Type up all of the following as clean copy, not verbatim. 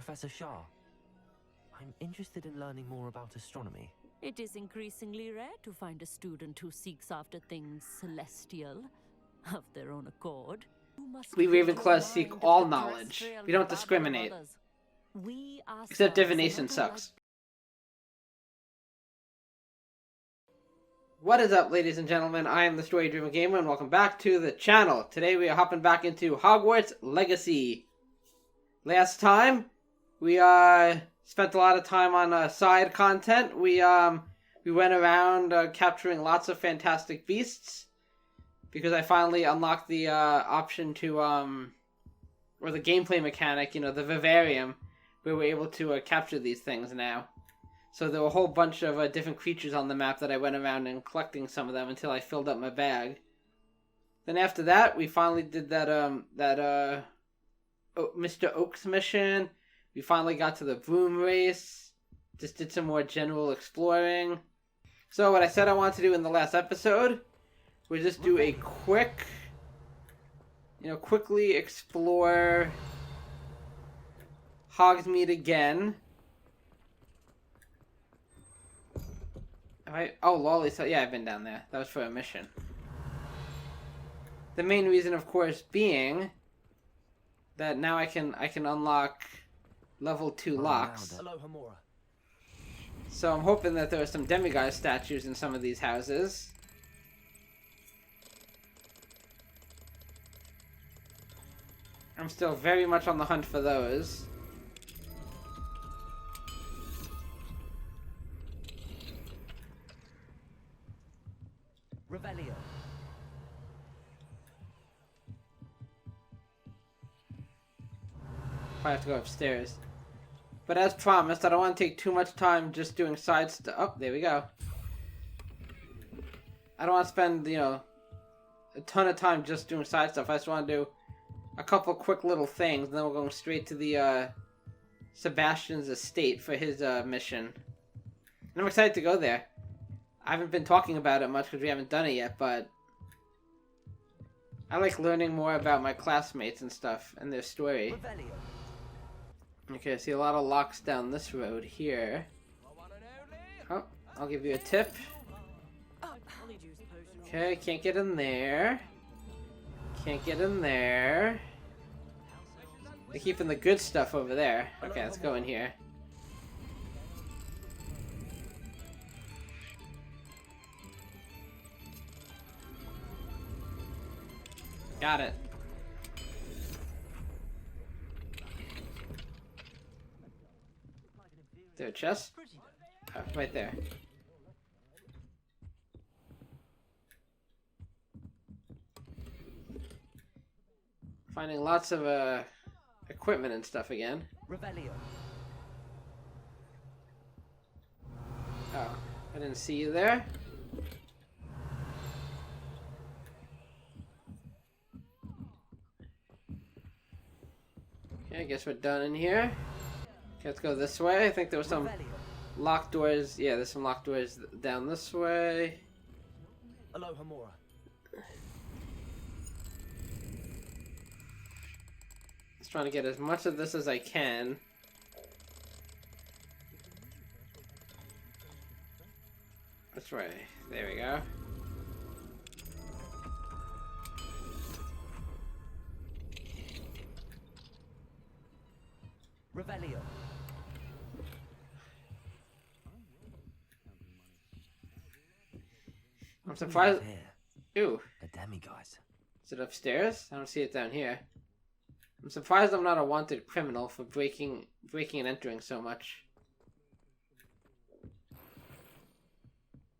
Professor Shah. I'm interested in learning more about astronomy. It is increasingly rare to find a student who seeks after things celestial of their own accord. We Ravenclaws seek all knowledge. We don't discriminate. Except divination sucks. What is up, ladies and gentlemen? I am the Story Driven Gamer, and welcome back to the channel. Today we are hopping back into Hogwarts Legacy. Last time, we spent a lot of time on side content. We went around capturing lots of fantastic beasts, because I finally unlocked the option to, or the gameplay mechanic, you know, the vivarium, where we're able to capture these things now. So there were a whole bunch of different creatures on the map that I went around and collecting some of them until I filled up my bag. Then after that, we finally did that Mr. Oak's mission. We finally got to the broom race. Just did some more general exploring. So what I said I wanted to do in the last episode was just do a quickly explore Hogsmeade again. Oh, lolly, so yeah, I've been down there. That was for a mission. The main reason, of course, being that now I can unlock level 2 locks. So I'm hoping that there are some demigod statues in some of these houses. I'm still very much on the hunt for those. Revelio. I have to go upstairs. But as promised, I don't want to take too much time just doing side stuff. Oh, there we go. I don't want to spend, a ton of time just doing side stuff. I just want to do a couple quick little things, and then we're going straight to the Sebastian's estate for his mission. And I'm excited to go there. I haven't been talking about it much because we haven't done it yet, but I like learning more about my classmates and stuff and their story. Okay, I see a lot of locks down this road here. Oh, I'll give you a tip. Okay, can't get in there. Can't get in there. They're keeping the good stuff over there. Okay, let's go in here. Got it. Is there a chest? Oh, right there. Finding lots of equipment and stuff again. Revelio. Oh, I didn't see you there. I guess we're done in here. Okay, let's go this way. I think there were some locked doors. Yeah, there's some locked doors down this way. Aloha Mora. Just trying to get as much of this as I can. That's right. There we go. Revelio. I'm surprised. Ew. A demiguise. Is it upstairs? I don't see it down here. I'm surprised I'm not a wanted criminal for breaking and entering so much.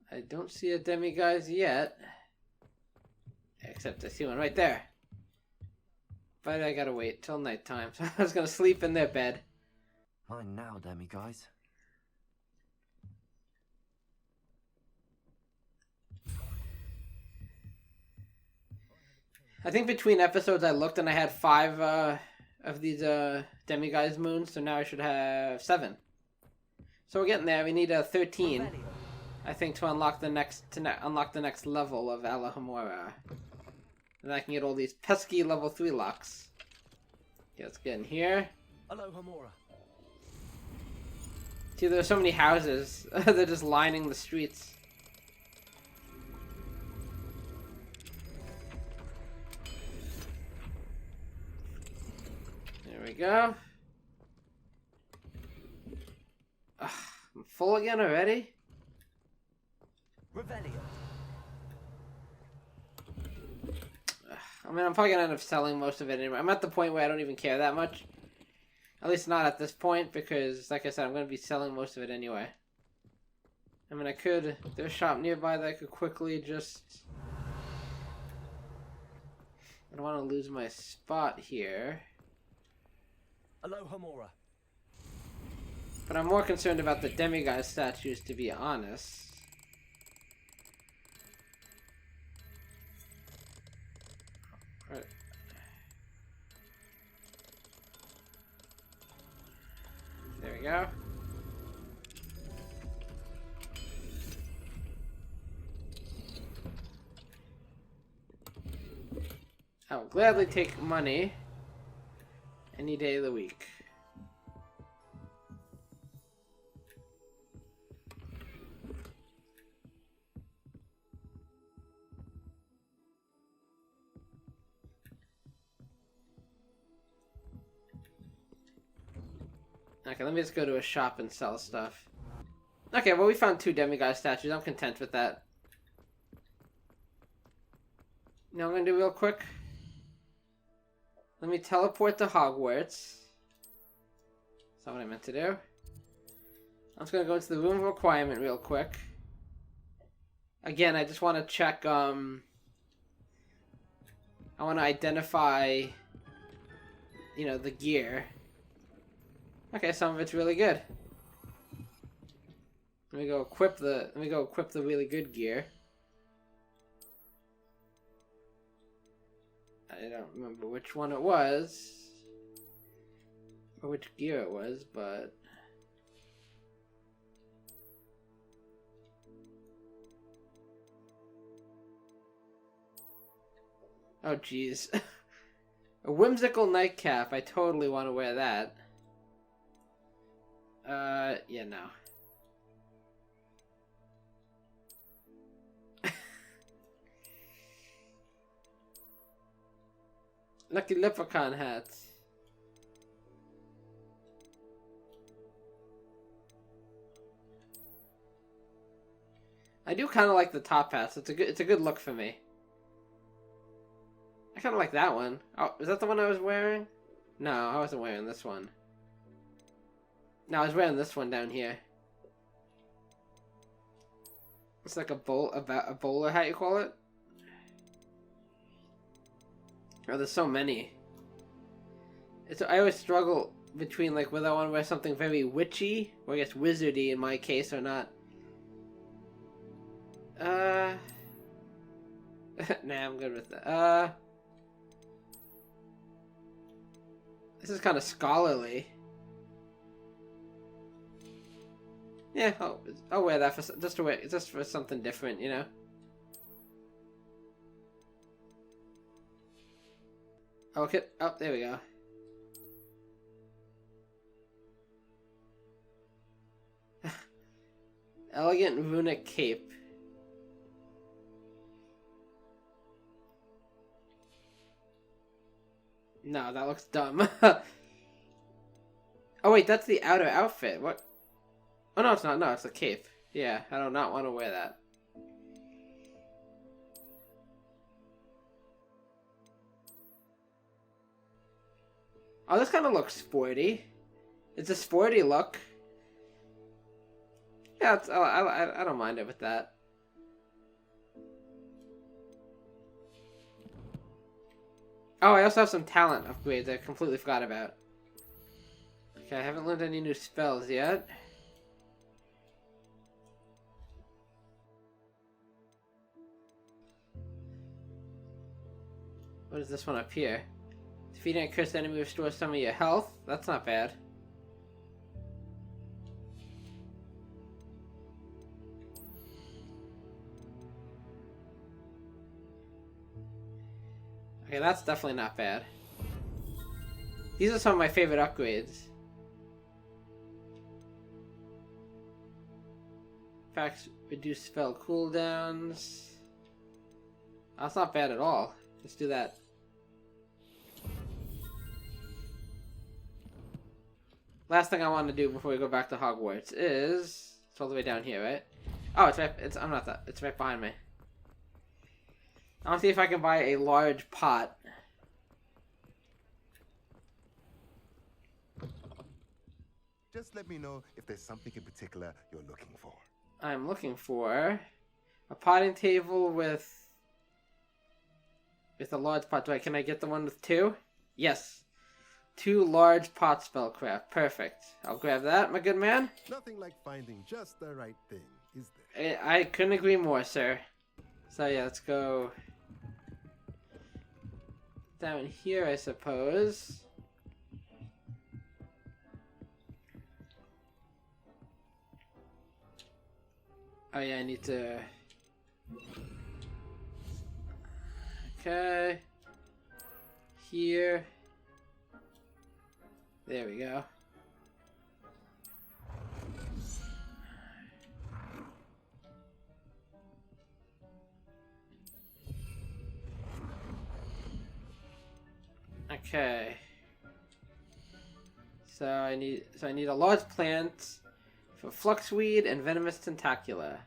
I don't see a demiguise yet. Except I see one right there. But I gotta wait till nighttime, so I was gonna sleep in their bed. Mine now, demiguise. I think between episodes I looked and I had 5 of these demiguise moons, so now I should have 7. So we're getting there. We need 13, I think, to unlock the next level of Alohomora. And I can get all these pesky level 3 locks. Okay, let's get in here. Alohomora. See, there's so many houses. They're just lining the streets. There we go. Ugh, I'm full again already? Revelio. I mean, I'm probably gonna end up selling most of it anyway. I'm at the point where I don't even care that much. At least not at this point, because, like I said, I'm gonna be selling most of it anyway. I mean, I could... There's a shop nearby that I could quickly just... I don't want to lose my spot here. Aloha Mora. But I'm more concerned about the demigod statues, to be honest. Right. There we go. I will gladly take money any day of the week. Okay, let me just go to a shop and sell stuff. Okay, well, we found 2 demigod statues. I'm content with that. Now I'm gonna do real quick. Let me teleport to Hogwarts. That's not what I meant to do. I'm just gonna go into the room of requirement real quick. Again, I just want to check, I want to identify, you know, the gear. Okay, some of it's really good. Let me go equip the really good gear. I don't remember which one it was, or which gear it was, but... Oh, jeez. A whimsical nightcap. I totally want to wear that. Yeah, no. Lucky leprechaun hat. I do kind of like the top hats. It's a good look for me. I kind of like that one. Oh, is that the one I was wearing? No, I wasn't wearing this one. No, I was wearing this one down here. It's like a bowler hat, you call it? Oh, there's so many. I always struggle between, like, whether I want to wear something very witchy, or I guess wizardy in my case, or not. Nah, I'm good with that. This is kind of scholarly. Yeah, I'll wear that for just for something different, you know. Okay. Oh, there we go. Elegant runic cape. No, that looks dumb. Oh wait, that's the outer outfit. What? Oh no, it's not. No, it's a cape. Yeah, I do not want to wear that. Oh, this kind of looks sporty. It's a sporty look. Yeah, I don't mind it with that. Oh, I also have some talent upgrades I completely forgot about. Okay, I haven't learned any new spells yet. What is this one up here? Defeating a cursed enemy restores some of your health. That's not bad. Okay, that's definitely not bad. These are some of my favorite upgrades. Packs reduce spell cooldowns. That's not bad at all. Let's do that. Last thing I want to do before we go back to Hogwarts is it's all the way down here, right? Oh, it's right. I'm not that. It's right behind me. I want to see if I can buy a large pot. Just let me know if there's something in particular you're looking for. I'm looking for a potting table with a large pot. Can I get the one with 2? Yes. 2 large pot spellcraft. Perfect. I'll grab that, my good man. Nothing like finding just the right thing, is there? I couldn't agree more, sir. So yeah, let's go down here, I suppose. Oh yeah, I need to... Okay. Here. There we go. Okay. So I need a large plant for fluxweed and venomous tentacula.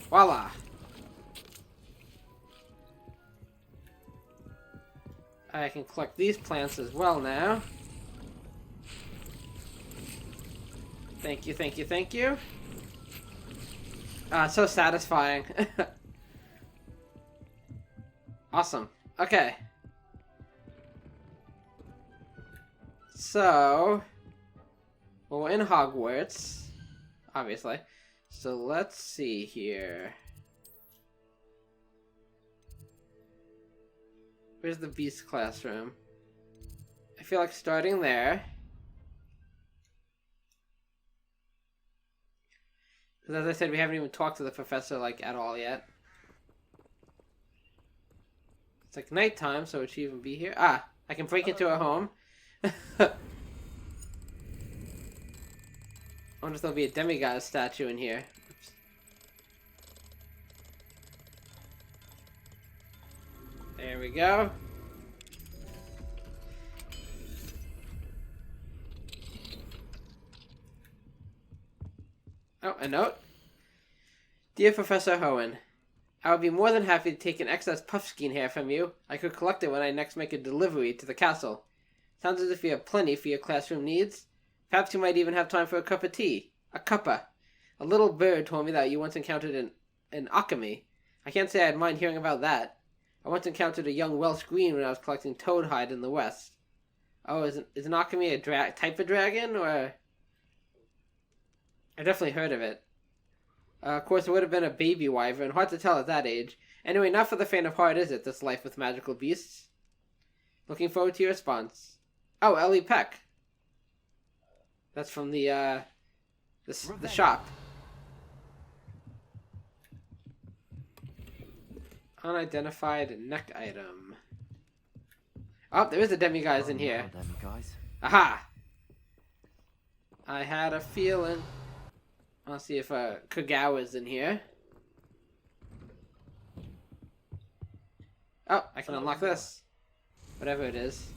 Voila! I can collect these plants as well now. Thank you, thank you, thank you. So satisfying. Awesome. Okay. So, well, we're in Hogwarts, obviously. So let's see here. Where's the Beast classroom? I feel like starting there. Because as I said, we haven't even talked to the professor, like, at all yet. It's like nighttime, so it should even be here. Ah, I can break into her home. I wonder if there'll be a demigod statue in here. Oops. There we go. Oh, a note. Dear Professor Hoenn, I would be more than happy to take an excess puffskein hair from you. I could collect it when I next make a delivery to the castle. Sounds as if you have plenty for your classroom needs. Perhaps you might even have time for a cup of tea. A cuppa. A little bird told me that you once encountered an Akame. I can't say I'd mind hearing about that. I once encountered a young Welsh green when I was collecting toadhide in the west. Oh, is an Akame a type of dragon, or... I definitely heard of it. Of course, it would have been a baby wyvern. Hard to tell at that age. Anyway, not for the faint of heart, is it, this life with magical beasts? Looking forward to your response. Oh, Ellie Peck. That's from the shop. Unidentified neck item. Oh, there is a demiguise in here. Aha! I had a feeling. I'll see if Kagawa's in here. Oh, I can unlock this. Whatever it is.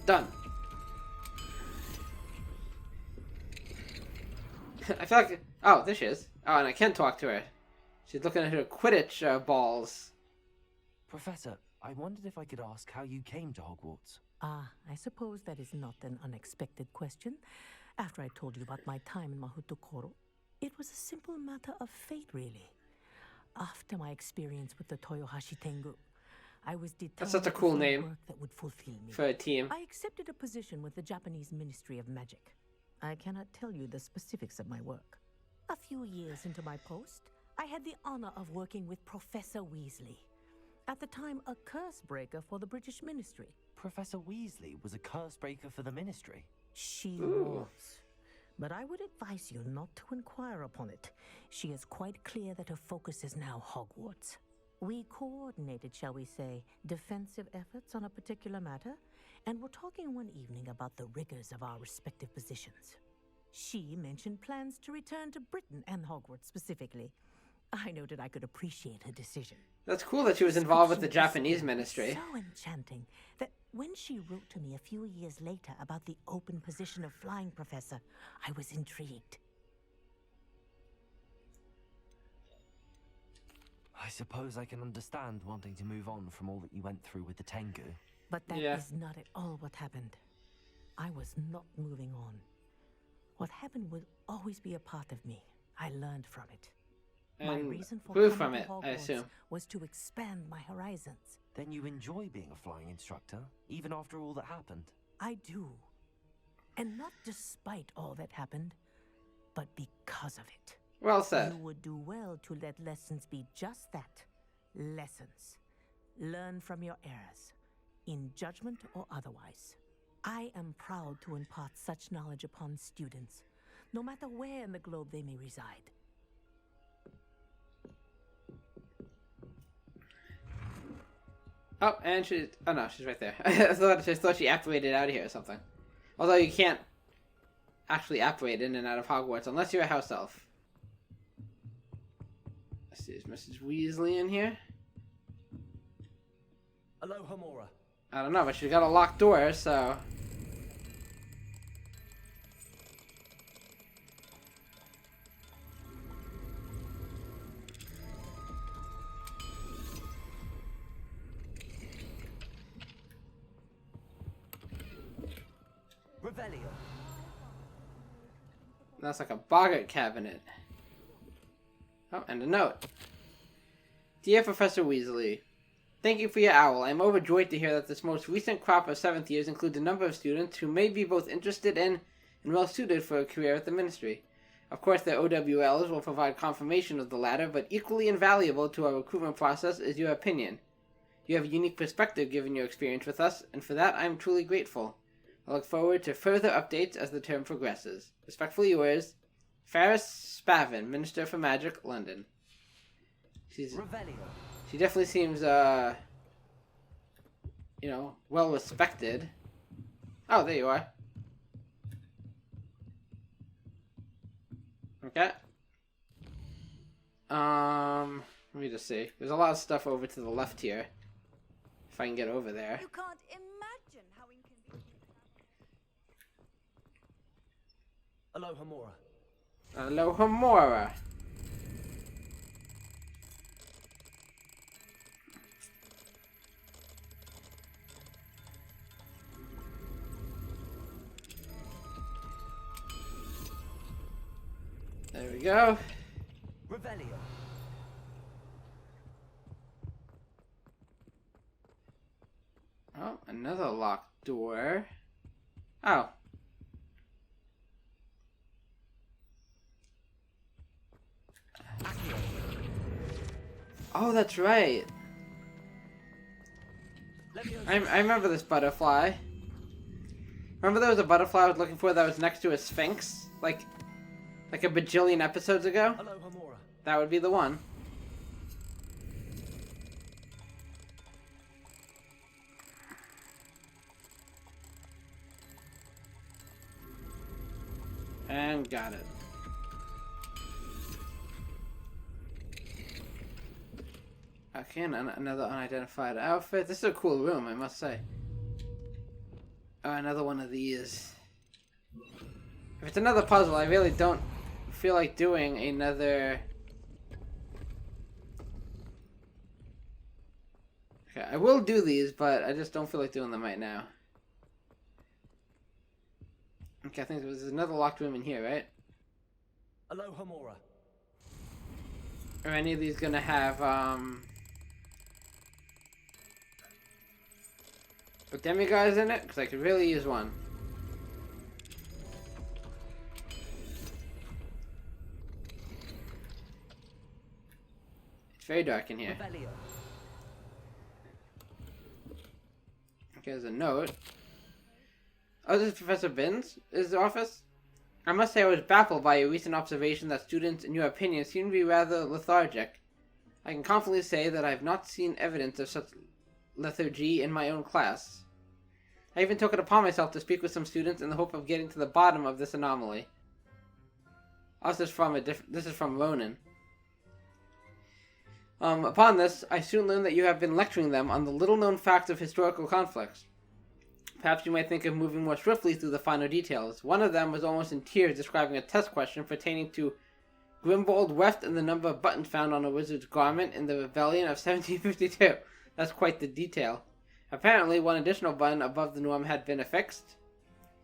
Done. I feel like... Oh, there she is. Oh, and I can talk to her. She's looking at her Quidditch balls. Professor, I wondered if I could ask how you came to Hogwarts. I suppose that is not an unexpected question. After I told you about my time in Mahutukoro, it was a simple matter of fate, really. After my experience with the Toyohashi Tengu, I was determined That's such a cool to find name work that would fulfill me. for a team. I accepted a position with the Japanese Ministry of Magic. I cannot tell you the specifics of my work. A few years into my post, I had the honor of working with Professor Weasley. At the time, a curse breaker for the British Ministry. Professor Weasley was a curse breaker for the Ministry. She Ooh. was. but I would advise you not to inquire upon it. She is quite clear that her focus is now Hogwarts. We coordinated, shall we say, defensive efforts on a particular matter, and were talking one evening about the rigors of our respective positions. She mentioned plans to return to Britain and Hogwarts specifically. I noted I could appreciate her decision. That's cool that she was involved with the Description Japanese was ministry. so enchanting that when she wrote to me a few years later about the open position of flying professor, I was intrigued. I suppose I can understand wanting to move on from all that you went through with the Tengu. But that Yeah. is not at all what happened. I was not moving on. What happened will always be a part of me. I learned from it. My And reason for grew coming from to it, I Hogwarts assume. was to expand my horizons. Then you enjoy being a flying instructor, even after all that happened. I do. And not despite all that happened, but because of it. Well said. You would do well to let lessons be just that. Lessons. Learn from your errors, in judgment or otherwise. I am proud to impart such knowledge upon students, no matter where in the globe they may reside. Oh, and she's... Oh, no, she's right there. I thought she apparated out of here or something. Although you can't actually apparate in and out of Hogwarts unless you're a house elf. Let's see, is Mrs. Weasley in here? Hello, Hamora. I don't know, but she's got a locked door, so... Revelio. That's like a boggart cabinet. Oh, and a note. Dear Professor Weasley, thank you for your owl. I am overjoyed to hear that this most recent crop of 7th years includes a number of students who may be both interested in and well suited for a career at the Ministry. Of course, their OWLs will provide confirmation of the latter, but equally invaluable to our recruitment process is your opinion. You have a unique perspective given your experience with us, and for that I am truly grateful. I look forward to further updates as the term progresses. Respectfully yours, Ferris Spavin, Minister for Magic, London. Revelio. She definitely seems, you know, well respected. Oh, there you are. Okay. Let me just see. There's a lot of stuff over to the left here. If I can get over there. You can't imagine how inconvenient. Hello, Hamora. Hello, Hamora. There we go. Revelio. Oh, another locked door. Oh. Accio. Oh, that's right. Leviosa. I remember this butterfly. Remember there was a butterfly I was looking for that was next to a sphinx? Like a bajillion episodes ago? Hello, Hamora. That would be the one. And got it. Okay, another unidentified outfit. This is a cool room, I must say. Oh, another one of these. If it's another puzzle, I really don't feel like doing another... Okay, I will do these, but I just don't feel like doing them right now. Okay, I think there's another locked room in here, right? Hello, Hamora. Are any of these gonna have, demigods in it? Because I could really use one. It's very dark in here. Revelio. Okay, there's a note. Oh, this is Professor Binns' office? I must say I was baffled by your recent observation that students, in your opinion, seem to be rather lethargic. I can confidently say that I have not seen evidence of such lethargy in my own class. I even took it upon myself to speak with some students in the hope of getting to the bottom of this anomaly. Oh, this is from Ronan. Upon this, I soon learned that you have been lecturing them on the little-known facts of historical conflicts. Perhaps you might think of moving more swiftly through the finer details. One of them was almost in tears describing a test question pertaining to Grimbold Weft and the number of buttons found on a wizard's garment in the rebellion of 1752. That's quite the detail. Apparently, one additional button above the norm had been affixed.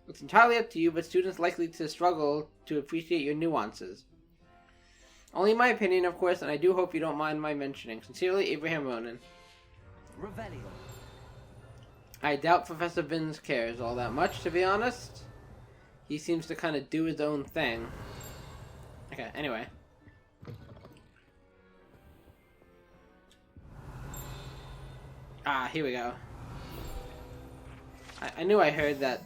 It's entirely up to you, but students likely to struggle to appreciate your nuances. Only my opinion, of course, and I do hope you don't mind my mentioning. Sincerely, Abraham Ronan. Revelio. I doubt Professor Binns cares all that much, to be honest. He seems to kind of do his own thing. Okay, anyway. Ah, here we go. I knew I heard that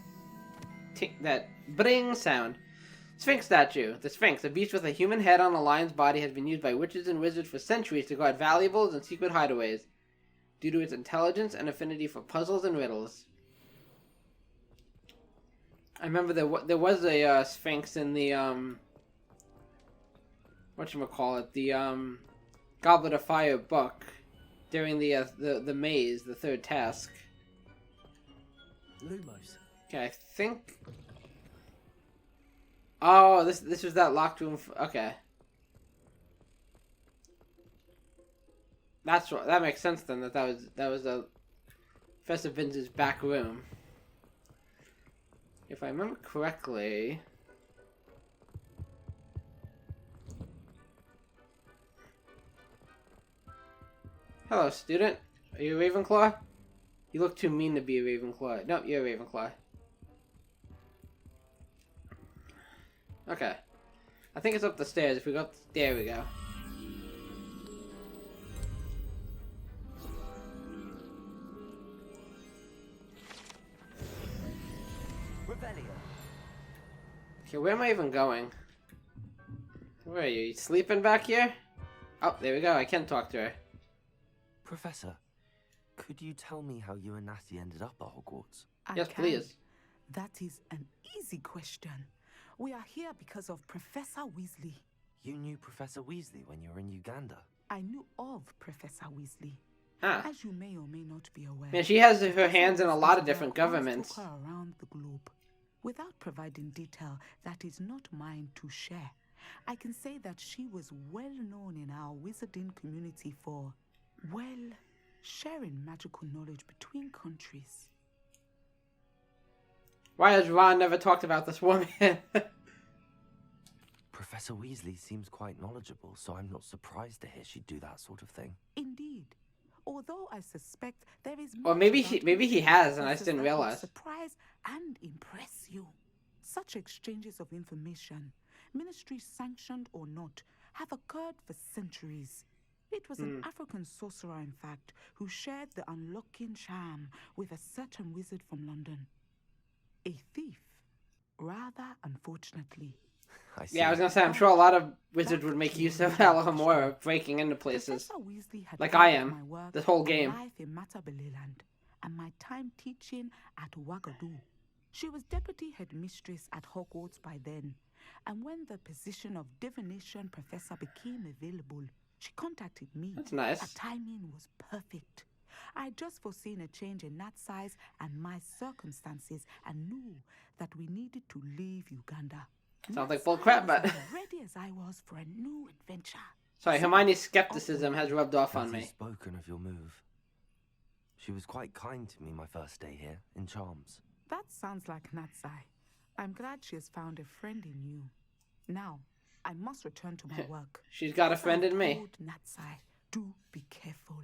bring sound. Sphinx statue. The Sphinx, a beast with a human head on a lion's body, has been used by witches and wizards for centuries to guard valuables and secret hideaways, due to its intelligence and affinity for puzzles and riddles. I remember there was a Sphinx in the whatchamacallit, the Goblet of Fire book during the maze, the third task. Lumos. Okay, I think. Oh, this was that locked room. Okay, that's what. That makes sense then. That was a Professor Binns' back room. If I remember correctly. Hello, student. Are you a Ravenclaw? You look too mean to be a Ravenclaw. No, you're a Ravenclaw. Okay. I think it's up the stairs. If we go up, there we go. Revelio. Okay, where am I even going? Where are you? You sleeping back here? Oh, there we go. I can talk to her. Professor, could you tell me how you and Natty ended up at Hogwarts? Yes, please. That is an easy question. We are here because of Professor Weasley. You knew Professor Weasley when you were in Uganda. I knew of Professor Weasley. Huh. As you may or may not be aware, Man, she has her hands in a lot of different governments. Took her around the globe. Without providing detail that is not mine to share, I can say that she was well known in our wizarding community for, well, sharing magical knowledge between countries. Why has Ron never talked about this woman? Professor Weasley seems quite knowledgeable, so I'm not surprised to hear she'd do that sort of thing. Indeed. Although I suspect there is Or maybe he has and I just didn't realize. Surprise and impress you. Such exchanges of information, ministry sanctioned or not, have occurred for centuries. It was an African sorcerer, in fact, who shared the unlocking charm with a certain wizard from London. A thief, rather unfortunately. I see. Yeah, I was gonna say, I'm sure a lot of wizards would make use of Alohomora breaking into places. Professor Weasley had Like heard I of am, my work this whole and game. life in Matabeleland, and my time teaching at Ouagadougou. She was deputy headmistress at Hogwarts by then, and when the position of divination professor became available, she contacted me. That's nice. Her timing was perfect. I'd just foreseen a change in Nat's size and my circumstances and knew that we needed to leave Uganda. Sounds like bull crap, but... As ready as I was for a new adventure. Sorry, Hermione's skepticism has rubbed off on Have you me. spoken of your move? She was quite kind to me my first day here, in Charms. That sounds like Nat's eye. I'm glad she has found a friend in you. Now, I must return to my work. She's got a friend in me. Told Natsai, do be careful.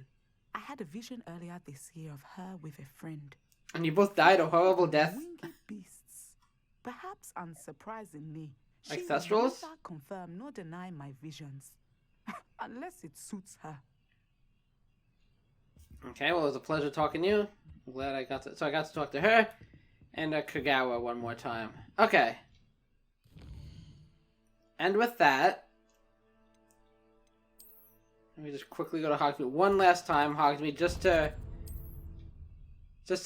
I had a vision earlier this year of her with a friend. And you both died a horrible death. Winged beasts. Perhaps unsurprisingly, Like she will Thestrals? neither confirm nor deny my visions. Unless it suits her. Okay, well, it was a pleasure talking to you. I'm glad I got to talk to her and Kagawa one more time. Okay. And with that, let me just quickly go to Hogsmeade one last time. Hogsmeade, just to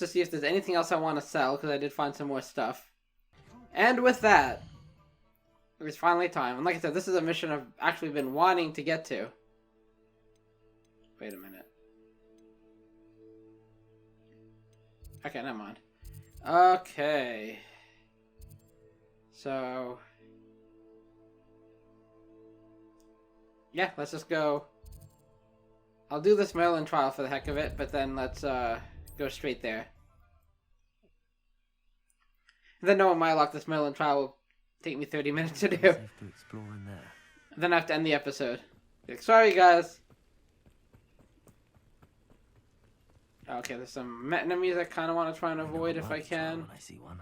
see if there's anything else I want to sell, because I did find some more stuff. And with that, it was finally time. And like I said, this is a mission I've actually been wanting to get to. Wait a minute. Okay, never mind. Okay. So... yeah, let's just go. I'll do this Merlin trial for the heck of it, but then let's go straight there. And then knowing my luck, this Merlin trial will take me 30 minutes to do. Safe to explore in there. And then I have to end the episode. Like, sorry, guys. Okay, there's some enemies I kind of want to try and avoid if I can. I see one.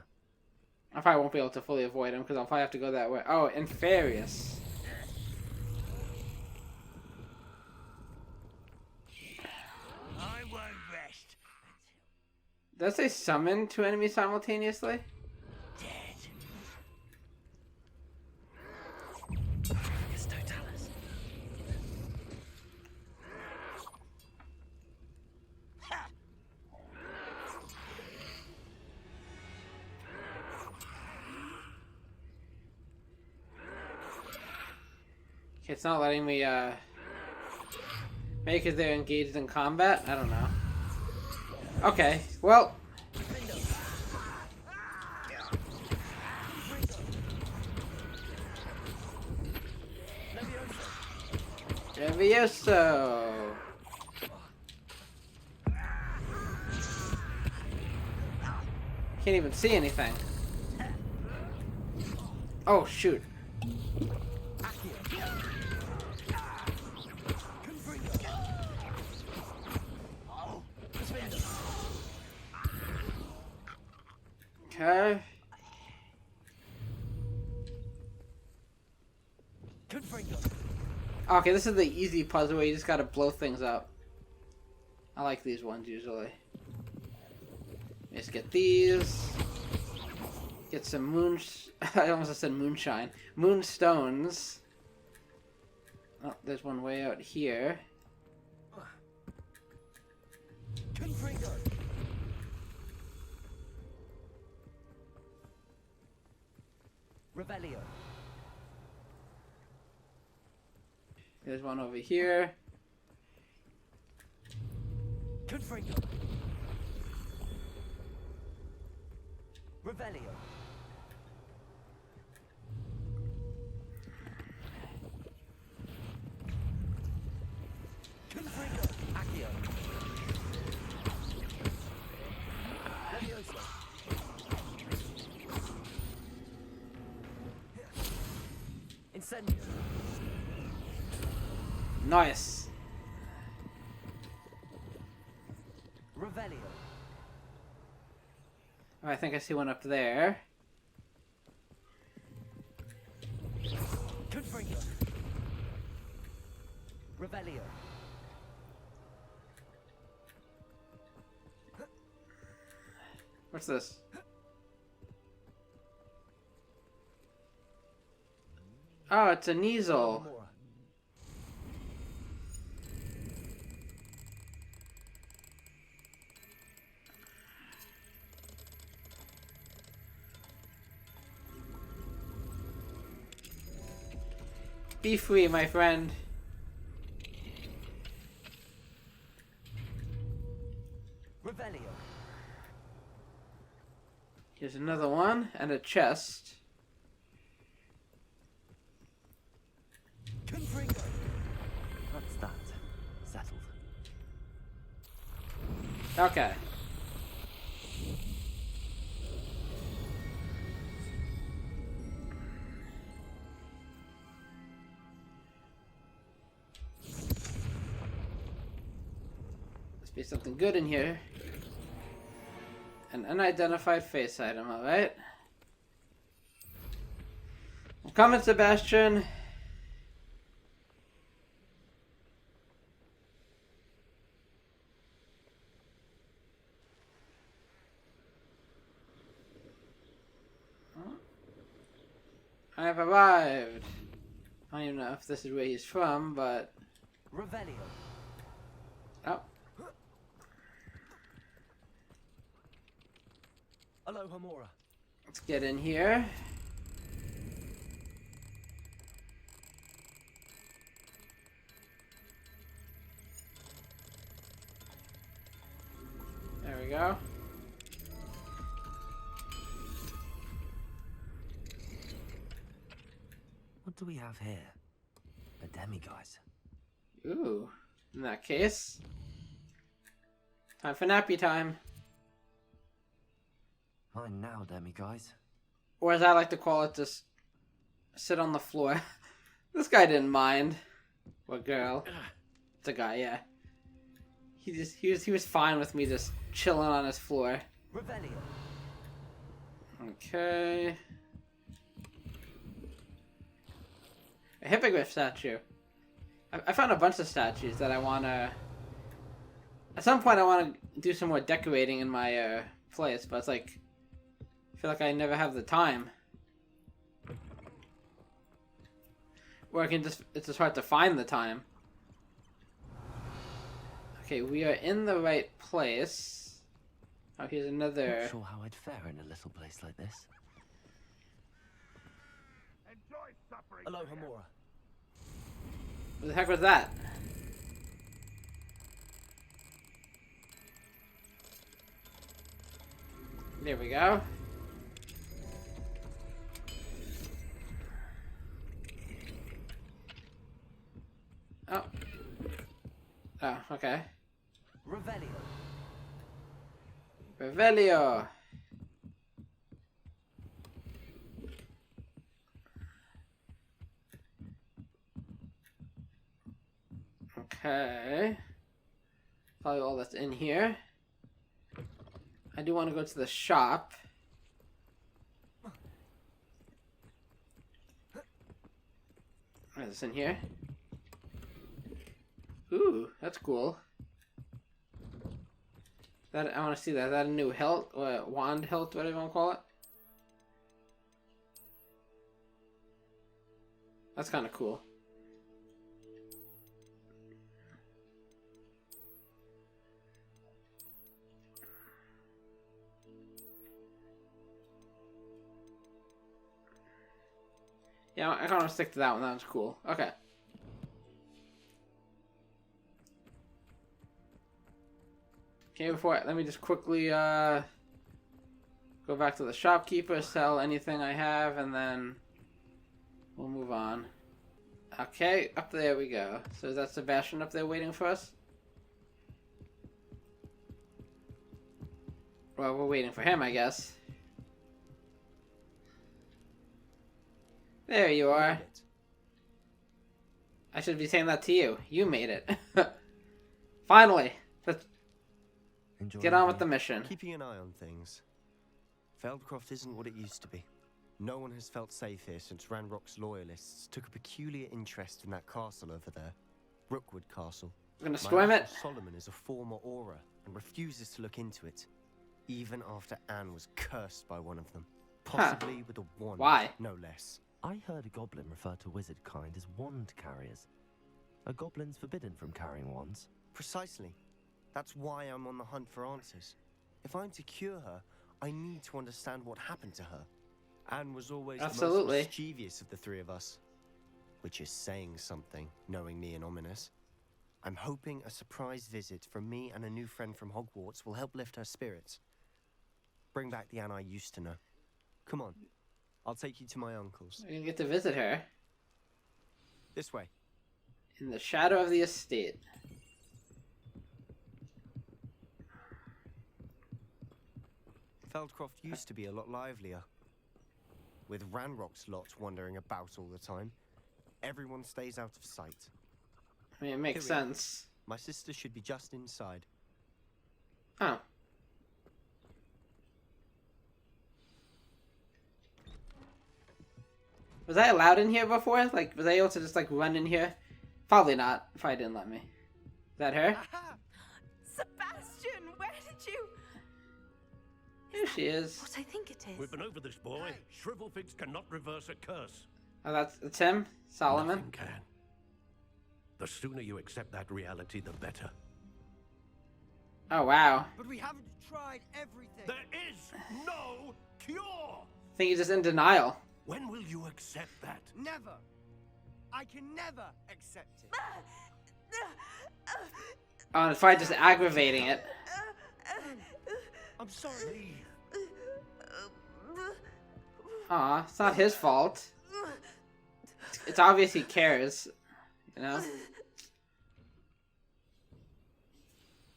I probably won't be able to fully avoid them because I'll probably have to go that way. Oh, Inferius. I won't rest. Does it say summon two enemies simultaneously? It's Totalis. Okay, it's not letting me, maybe because they're engaged in combat? I don't know. Okay, well... Levioso! Can't even see anything. Oh, shoot. Okay. Okay, this is the easy puzzle where you just gotta blow things up. I like these ones usually. Let's get these. Get some I almost said moonshine. Moonstones. Oh, there's one way out here. Revelio. There's one over here. Confringo. Revelio. Confringo. Accio. Levioso. Incendio. Nice. Revelio. Oh, I think I see one up there. Confringo. Revelio. What's this? Oh, it's a Kneasel. Be free, my friend. Revelio. Here's another one, and a chest. Confringo. That's that. Settled. Okay. Must be something good in here. An unidentified face item, alright? I'm coming, Sebastian. I've arrived. I don't even know if this is where he's from, but... Revelio. Oh. Alohomora. Let's get in here. There we go. What do we have here? A demiguise. Ooh. In that case, time for nappy time. Mine now, demiguise. Or as I like to call it, just sit on the floor. This guy didn't mind. Or girl. It's a guy, yeah. He was fine with me just chilling on his floor. Revelio. Okay. A hippogriff statue. I found a bunch of statues that I want to... At some point I want to do some more decorating in my place, but it's like... I feel like I never have the time. Or I can just... It's just hard to find the time. Okay, we are in the right place. Oh, here's another... Not sure how I'd fare in a little place like this. Alohomora. What the heck was that? There we go. Oh. Oh, okay. Revelio. Revelio. Okay. Probably all that's in here. I do want to go to the shop. What is this in here? Ooh, that's cool. That I want to see that. Is that a new hilt or wand hilt, whatever you want to call it? That's kind of cool. Yeah, I kind of stick to that one. That one's cool. Okay. Okay, let me just quickly go back to the shopkeeper, sell anything I have, and then we'll move on. Okay, up there we go. So is that Sebastian up there waiting for us? Well, we're waiting for him, I guess. There you are. I should be saying that to you. You made it. Finally. Let's get on with the mission. Keeping an eye on things. Feldcroft isn't what it used to be. No one has felt safe here since Ranrock's loyalists took a peculiar interest in that castle over there. Rookwood Castle. We're gonna storm it. Solomon is a former Aura and refuses to look into it. Even after Anne was cursed by one of them. Possibly with a wand. Why? No less. I heard a goblin refer to wizard kind as wand carriers. Are goblins forbidden from carrying wands? Precisely. That's why I'm on the hunt for answers. If I'm to cure her, I need to understand what happened to her. Anne was always the most mischievous of the three of us. Which is saying something, knowing me and Ominous. I'm hoping a surprise visit from me and a new friend from Hogwarts will help lift her spirits. Bring back the Anne I used to know. Come on. I'll take you to my uncle's. We're gonna get to visit her. This way. In the shadow of the estate. Feldcroft used to be a lot livelier. With Ranrock's lot wandering about all the time, everyone stays out of sight. I mean, it makes sense. My sister should be just inside. Oh. Was I allowed in here before? Like, was I able to just, like, run in here? Probably not, if I didn't let me. Is that her? Aha! Sebastian, where did you... Here she is. What I think it is. We've been over this, boy. Hey. Shrivelfigs cannot reverse a curse. Oh, that's him? Solomon? Nothing can. The sooner you accept that reality, the better. Oh, wow. But we haven't tried everything. There is no cure! I think he's just in denial. When will you accept that? Never. I can never accept it. Oh, and it's probably just aggravating it. I'm sorry. Aw, it's not his fault. It's obvious he cares, you know?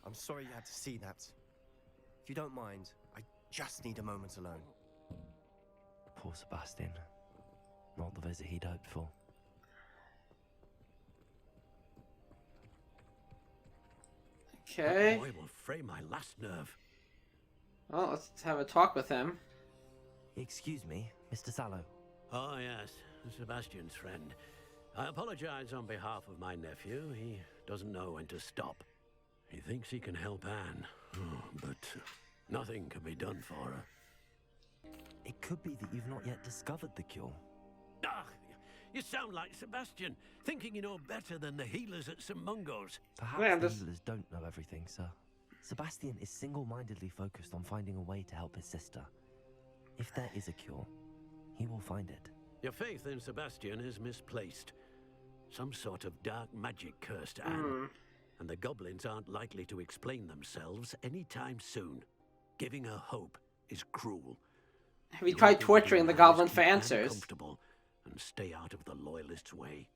I'm sorry you had to see that. If you don't mind, I just need a moment alone. Poor Sebastian. Not the visit he'd hoped for. Okay. That boy will fray my last nerve. Well, let's have a talk with him. Excuse me, Mr. Sallow. Oh, yes, Sebastian's friend. I apologize on behalf of my nephew. He doesn't know when to stop. He thinks he can help Anne, but nothing can be done for her. It could be that you've not yet discovered the cure. Ah, you sound like Sebastian, thinking you know better than the healers at St. Mungo's. Perhaps Yeah, the this- healers don't know everything, sir. Sebastian is single-mindedly focused on finding a way to help his sister. If there is a cure, he will find it. Your faith in Sebastian is misplaced. Some sort of dark magic cursed Anne, and the goblins aren't likely to explain themselves anytime soon. Giving her hope is cruel. We The tried only thing to do torturing the now is goblin for keep Anne answers. comfortable and stay out of the loyalists' way.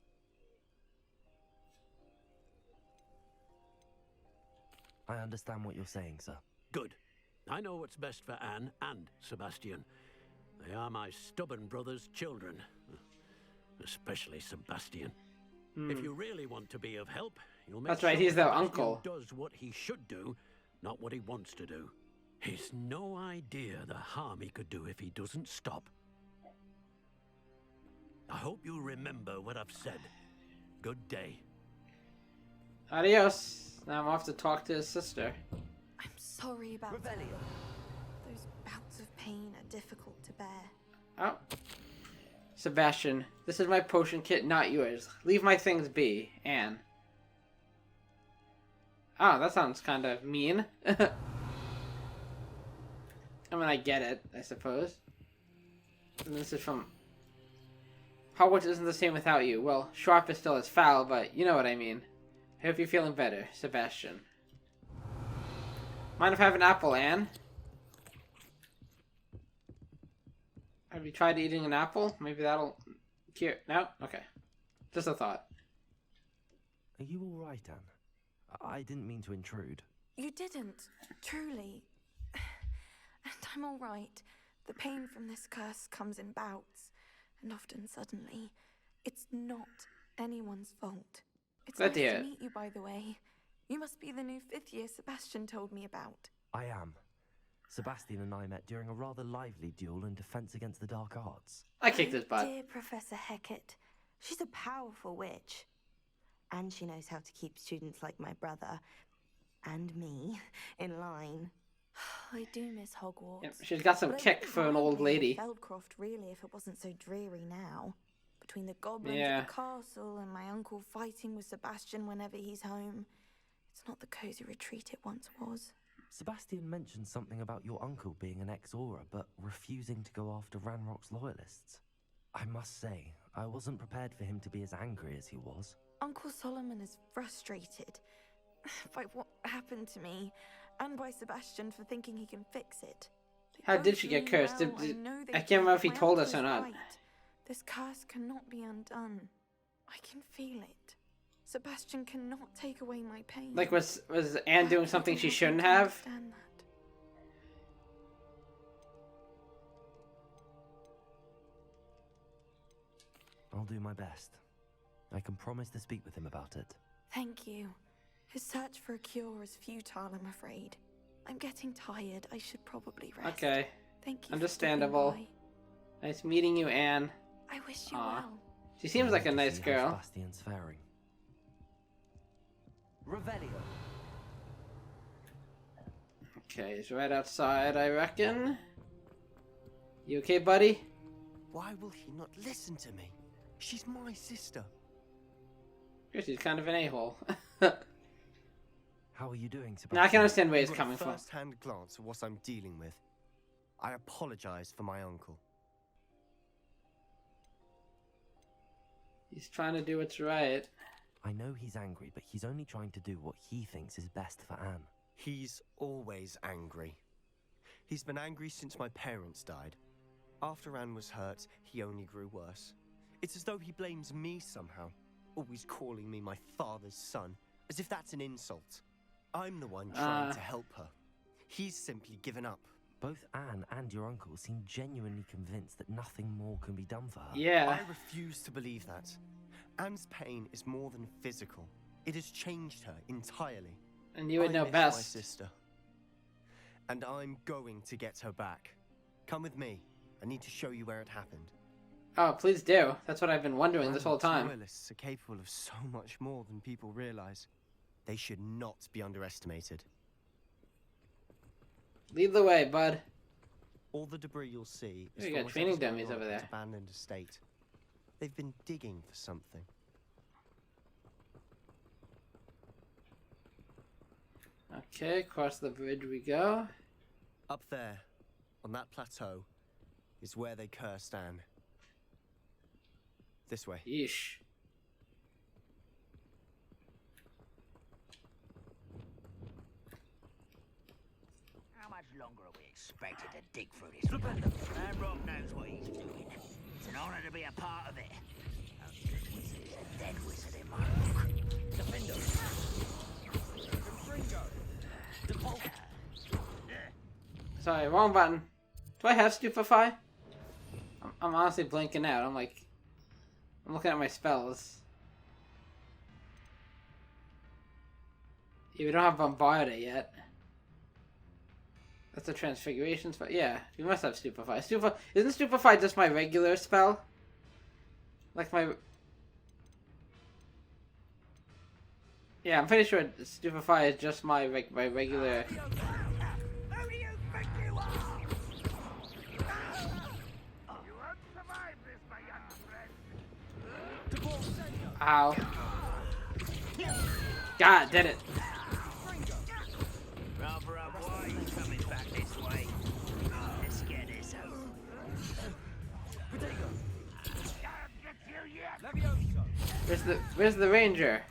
I understand what you're saying, sir. Good. I know what's best for Anne and Sebastian. They are my stubborn brother's children. Especially Sebastian. If you really want to be of help, you'll make That's right, sure he's their Sebastian uncle. does what he should do, not what he wants to do. He's no idea the harm he could do if he doesn't stop. I hope you remember what I've said. Good day. Adios. Now I'm off to talk to his sister. I'm sorry about that. Revelio. Those bouts of pain are difficult to bear. Oh. Sebastian, this is my potion kit, not yours. Leave my things be, Anne. Oh, that sounds kind of mean. I mean, I get it, I suppose. And this is from... Hogwarts isn't the same without you. Well, Sharp is still as foul, but you know what I mean. I hope you're feeling better, Sebastian. Mind if I have an apple, Anne? Have you tried eating an apple? Maybe that'll cure... No? Okay. Just a thought. Are you all right, Anne? I didn't mean to intrude. You didn't, truly. And I'm all right. The pain from this curse comes in bouts, and often suddenly. It's not anyone's fault. It's Glad nice to hear to it. meet you, by the way. You must be the new 5th year Sebastian told me about. I am. Sebastian and I met during a rather lively duel in defense against the dark arts. I kicked his butt. Dear Professor Hecat, she's a powerful witch. And she knows how to keep students like my brother and me in line. I do miss Hogwarts. Yep, she's got some But I kick wouldn't for an mind old being lady. in Feldcroft, really, if it wasn't so dreary now. Between the goblins Yeah. at the castle and my uncle fighting with Sebastian whenever he's home. It's not the cozy retreat it once was. Sebastian mentioned something about your uncle being an ex-Auror, but refusing to go after Ranrock's loyalists. I must say, I wasn't prepared for him to be as angry as he was. Uncle Solomon is frustrated by what happened to me, and by Sebastian for thinking he can fix it. They How did both she get mean cursed? well. Did- know they I can't think remember if he my told us uncle or is not. right. This curse cannot be undone. I can feel it. Sebastian cannot take away my pain. Like, was Anne doing something she I shouldn't can have? understand that. I'll do my best. I can promise to speak with him about it. Thank you. His search for a cure is futile, I'm afraid. I'm getting tired. I should probably rest. Okay. Thank you. Understandable. For stopping Nice meeting you, Anne. by. I wish you Aw. well. She seems like a Nice to nice see how girl. Sebastian's faring. Revelio. Okay, he's right outside, I reckon. You okay, buddy? Why will he not listen to me? She's my sister. She's kind of an a-hole. How are you doing, Sebastian? Now I can understand where You he's got coming a from. first-hand glance at what I'm dealing with. I apologize for my uncle. He's trying to do what's right. I know he's angry, but he's only trying to do what he thinks is best for Anne. He's always angry. He's been angry since my parents died. After Anne was hurt, he only grew worse. It's as though he blames me somehow, always calling me my father's son, as if that's an insult. I'm the one trying to help her. He's simply given up. Both Anne and your uncle seem genuinely convinced that nothing more can be done for her. Yeah. I refuse to believe that. Anne's pain is more than physical. It has changed her entirely. And you would know miss best. my sister. And I'm going to get her back. Come with me. I need to show you where it happened. Oh, please do. That's what I've been wondering this whole time. Loyalists are capable of so much more than people realize. They should not be underestimated. Lead the way, bud. All the debris you'll see is You from got training whatever's dummies going on over at there. that abandoned estate. They've been digging for something. Okay, across the bridge we go. Up there, on that plateau, is where they cursed Anne. This way. Yeesh. How much longer are we expected to dig through this? That Rob knows what he's doing. It's an honor to be a part of it. The wizard is a dead wizard in my book. Defender. Sorry, wrong button. Do I have Stupefy? I'm honestly blanking out. I'm looking at my spells. Yeah, we don't have Bombarded yet. That's a Transfiguration spell. Yeah, we must have Stupefy. Isn't Stupefy just my regular spell? Like my... Yeah, I'm pretty sure Stupefy is just my regular... Ow. God, did it. Rather up, why are you coming back this way? Let's get this over. Where's the ranger?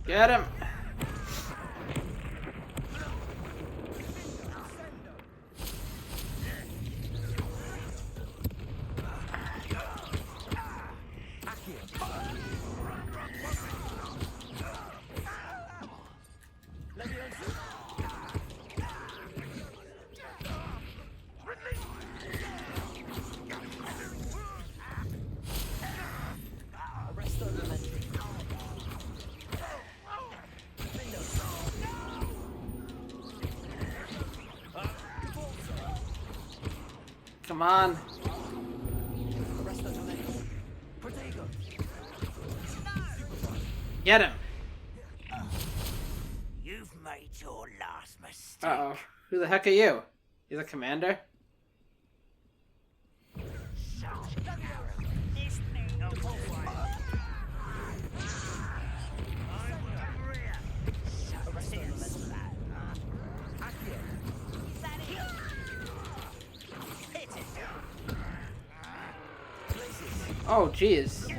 Get him! Come on. Get him. You've made your last mistake. Uh-oh. Who the heck are you? You're the commander? Oh, jeez.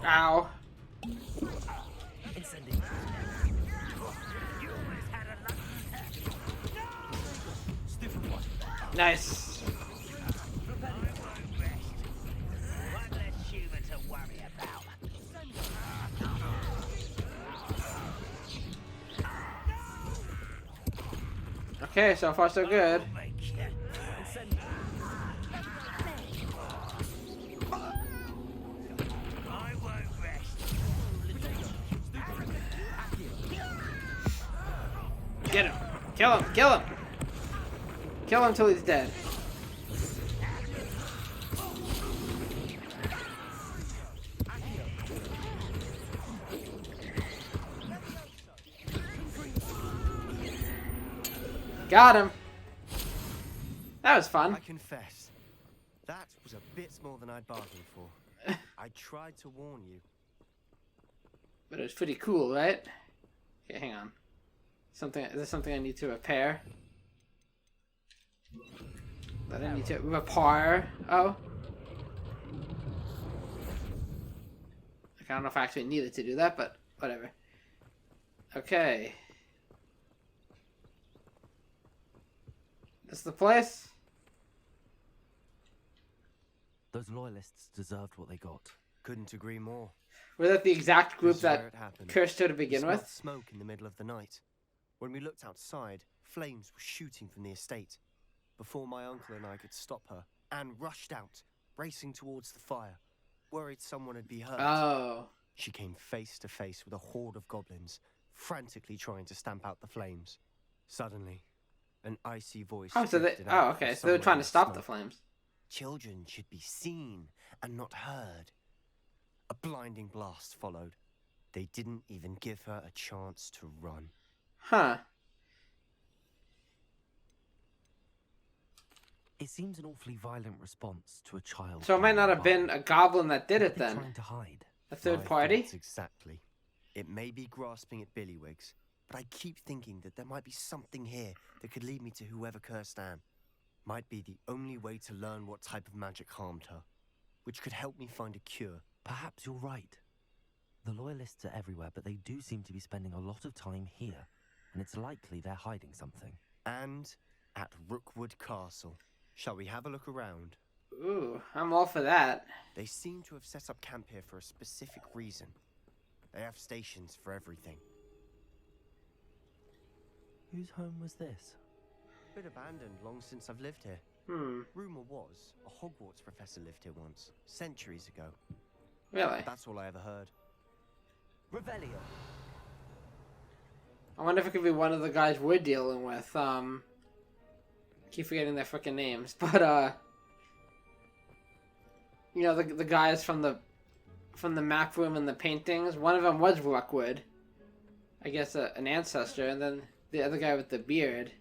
Ow. Nice. Okay, so far so good. Get him! Kill him! Kill him! Kill him till he's dead. Got him! That was fun. I confess, that was a bit more than I'd bargained for. I tried to warn you. But it was pretty cool, right? Okay, hang on. Is there something I need to repair? That I need to repair. Oh. I don't know if I actually needed to do that, but whatever. Okay. This the place? Those loyalists deserved what they got. Couldn't agree more. Were that the exact group This is where that it happened. cursed her to begin We smelled with? smoke in the middle of the night. When we looked outside, flames were shooting from the estate. Before my uncle and I could stop her, Anne rushed out, racing towards the fire, worried someone had been hurt. Oh. She came face to face with a horde of goblins, frantically trying to stamp out the flames. Suddenly, an icy voice. Oh, so they, drifted out oh, okay. from So they're somewhere trying in to stop the smoke. flames. Children should be seen and not heard. A blinding blast followed. They didn't even give her a chance to run. Huh. It seems an awfully violent response to a child. So it might not have been a goblin that did it What are they then. trying to hide? A third My party? thoughts exactly. It may be grasping at Billywigs, but I keep thinking that there might be something here that could lead me to whoever cursed Anne. Might be the only way to learn what type of magic harmed her, which could help me find a cure. Perhaps you're right. The loyalists are everywhere, but they do seem to be spending a lot of time here, and it's likely they're hiding something. And at Rookwood Castle. Shall we have a look around? Ooh, I'm all for that. They seem to have set up camp here for a specific reason. They have stations for everything. Whose home was this? Been abandoned long since I've lived here. Rumor was a Hogwarts professor lived here once, centuries ago. Really? That's all I ever heard. Revelio. I wonder if it could be one of the guys we're dealing with. Keep forgetting their freaking names, but you know, the guys from the map room and the paintings. One of them was Rookwood, I guess an ancestor, and then the other guy with the beard.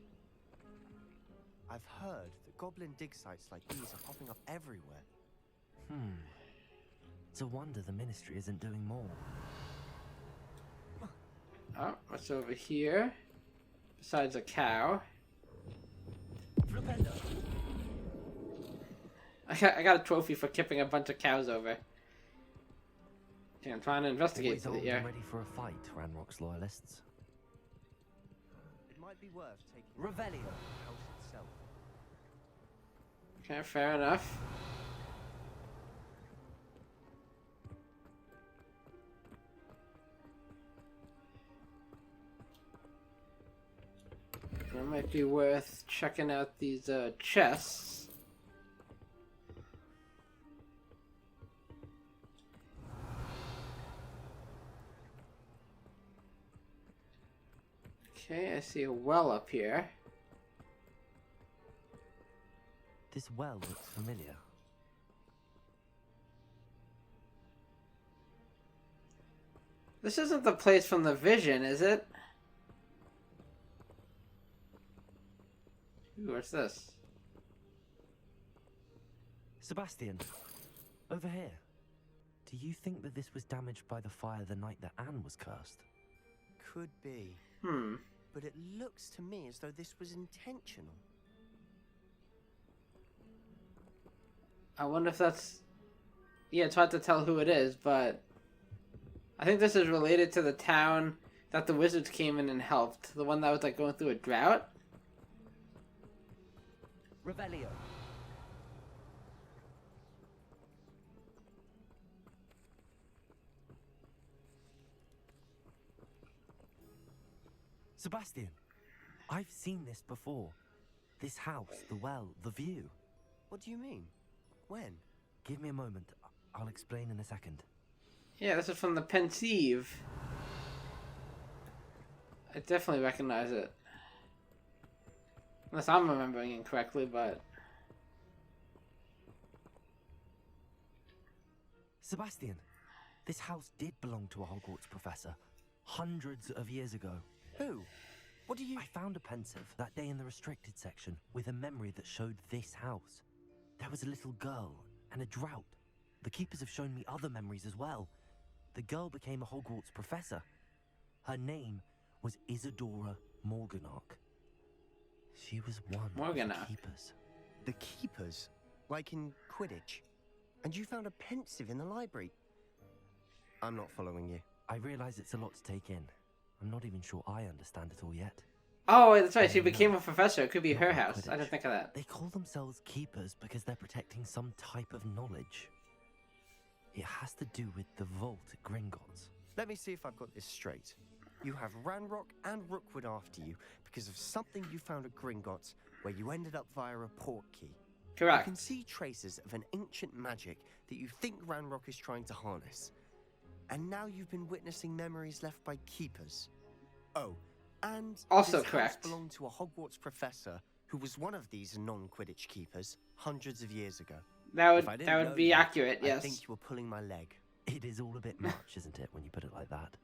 I've heard that goblin dig sites like these are popping up everywhere. It's a wonder the ministry isn't doing more. Oh, what's over here? Besides a cow. I got a trophy for kipping a bunch of cows over. Okay, I'm trying to investigate Always armed here. and ready for a fight, Ranrock's loyalists. It might be worth taking Revelio. the house itself. Okay, fair enough. It might be worth checking out these chests. Okay, I see a well up here. This well looks familiar. This isn't the place from the vision, is it? Ooh, what's this? Sebastian, over here. Do you think that this was damaged by the fire the night that Anne was cursed? Could be. But it looks to me as though this was intentional. I wonder if that's... Yeah, it's hard to tell who it is, but... I think this is related to the town that the wizards came in and helped. The one that was like going through a drought. Revelio. Sebastian, I've seen this before. This house, the well, the view. What do you mean? When? Give me a moment. I'll explain in a second. Yeah, this is from the Pensieve. I definitely recognize it. Unless I'm remembering incorrectly, but... Sebastian, this house did belong to a Hogwarts professor. Hundreds of years ago. Who? What do you... I found a pensive that day in the restricted section with a memory that showed this house. There was a little girl and a drought. The keepers have shown me other memories as well. The girl became a Hogwarts professor. Her name was Isadora Morganach. She was one of the keepers. The keepers? Like in Quidditch? And you found a pensive in the library? I'm not following you. I realize it's a lot to take in. I'm not even sure I understand it all yet. Oh, wait, that's right. She became a professor. It could be her house. I didn't think of that. They call themselves keepers because they're protecting some type of knowledge. It has to do with the vault at Gringotts. Let me see if I've got this straight. You have Ranrock and Rookwood after you because of something you found at Gringotts where you ended up via a port key. Correct. You can see traces of an ancient magic that you think Ranrock is trying to harness. And now you've been witnessing memories left by keepers. Oh, and also this correct. House belonged to a Hogwarts professor who was one of these non-Quidditch keepers hundreds of years ago. That would be accurate, yes. I think you were pulling my leg. It is all a bit much, isn't it, when you put it like that?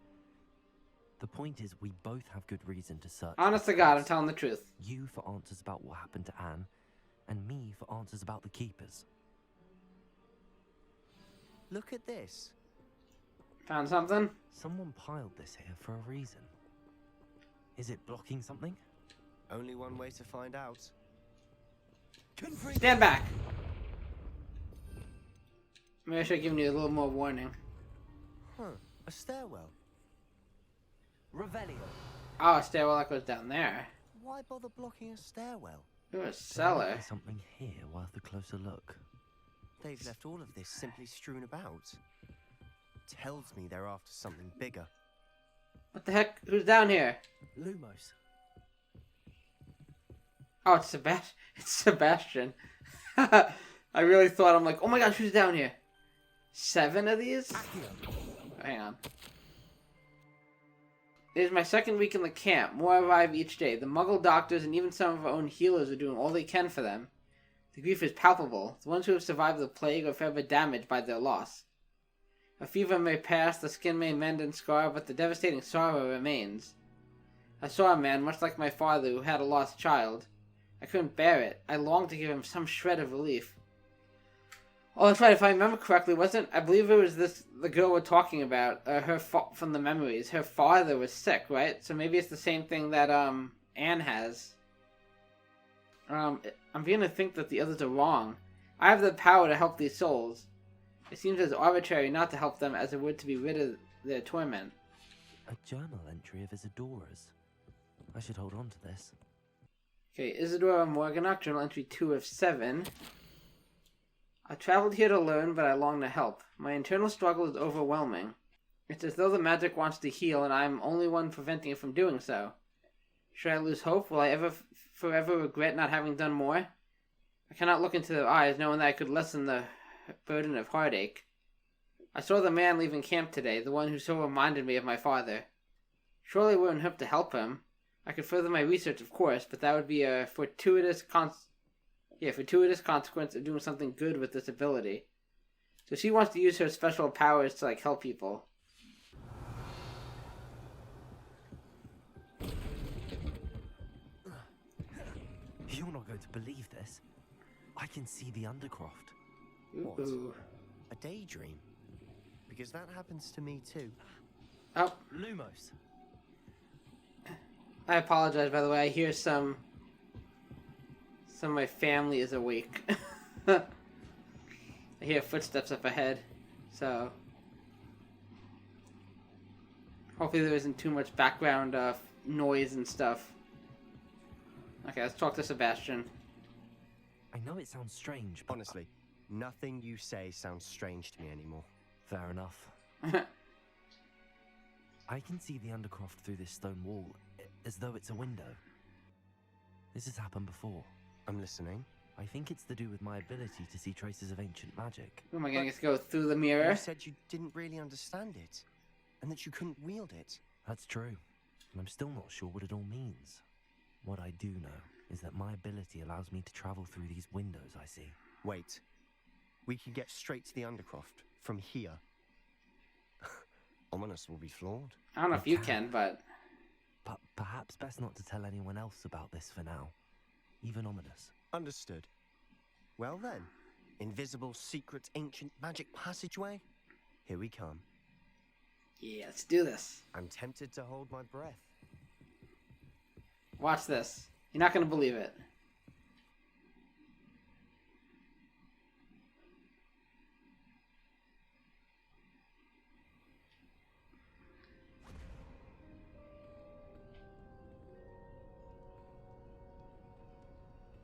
The point is, we both have good reason to search. Honest to God, I'm telling the truth. You for answers about what happened to Anne, and me for answers about the keepers. Look at this. Found something? Someone piled this here for a reason. Is it blocking something? Only one way to find out. Stand back! Maybe I should have given you a little more warning. Huh. A stairwell. Revelio. Oh, a stairwell that goes down there. Why bother blocking a stairwell? Ooh, a cellar. There's something here worth a closer look. They've left all of this simply strewn about. Tells me they're after something bigger. What the heck? Who's down here? Lumos. Oh, it's Sebastian. It's Sebastian. I really thought, I'm like, oh my gosh, who's down here? 7 of these? Hang on. It is my second week in the camp. More arrive each day. The Muggle doctors and even some of our own healers are doing all they can for them. The grief is palpable. The ones who have survived the plague are forever damaged by their loss. A fever may pass, the skin may mend and scar, but the devastating sorrow remains. I saw a man, much like my father, who had a lost child. I couldn't bear it. I longed to give him some shred of relief. Oh, that's right. If I remember correctly, I believe it was the girl we're talking about, from the memories. Her father was sick, right? So maybe it's the same thing that, Anne has. I'm beginning to think that the others are wrong. I have the power to help these souls. It seems as arbitrary not to help them as it would to be rid of their torment. A journal entry of Isadora's. I should hold on to this. Okay, Isadora Morganach, journal entry 2 of 7. I traveled here to learn, but I long to help. My internal struggle is overwhelming. It's as though the magic wants to heal, and I'm only one preventing it from doing so. Should I lose hope? Will I ever forever regret not having done more? I cannot look into their eyes, knowing that I could lessen the burden of heartache. I saw the man leaving camp today, the one who so reminded me of my father. Surely it wouldn't hurt to help him. I could further my research, of course, but that would be a fortuitous consequence of doing something good with this ability. So she wants to use her special powers to, help people. You're not going to believe this. I can see the Undercroft. What? A daydream? Because that happens to me too. Oh. Lumos. I apologize, by the way. I hear some of my family is awake. I hear footsteps up ahead. So hopefully there isn't too much background noise and stuff. Okay, let's talk to Sebastian. I know it sounds strange, but honestly, nothing you say sounds strange to me anymore. Fair enough. I can see the Undercroft through this stone wall, as though it's a window. This has happened before. I'm listening. I think it's to do with my ability to see traces of ancient magic. Who am I going to go through the mirror? You said you didn't really understand it, and that you couldn't wield it. That's true. And I'm still not sure what it all means. What I do know is that my ability allows me to travel through these windows I see. Wait. We can get straight to the Undercroft from here. Ominous will be flawed. I don't know if you can, but perhaps best not to tell anyone else about this for now. Even Ominous. Understood. Well then, invisible, secret, ancient magic passageway? Here we come. Yeah, let's do this. I'm tempted to hold my breath. Watch this. You're not going to believe it.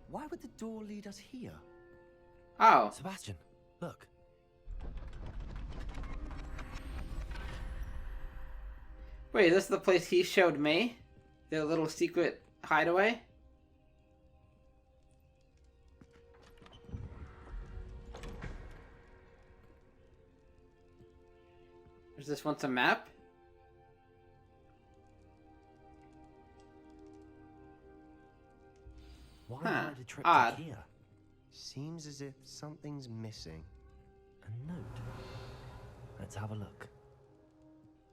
Why would the door lead us here? Oh. Sebastian, look. Wait, is this the place he showed me? The little secret hideaway? Is this once a map? Why ride a trip Odd. to here? Seems as if something's missing. A note. Let's have a look.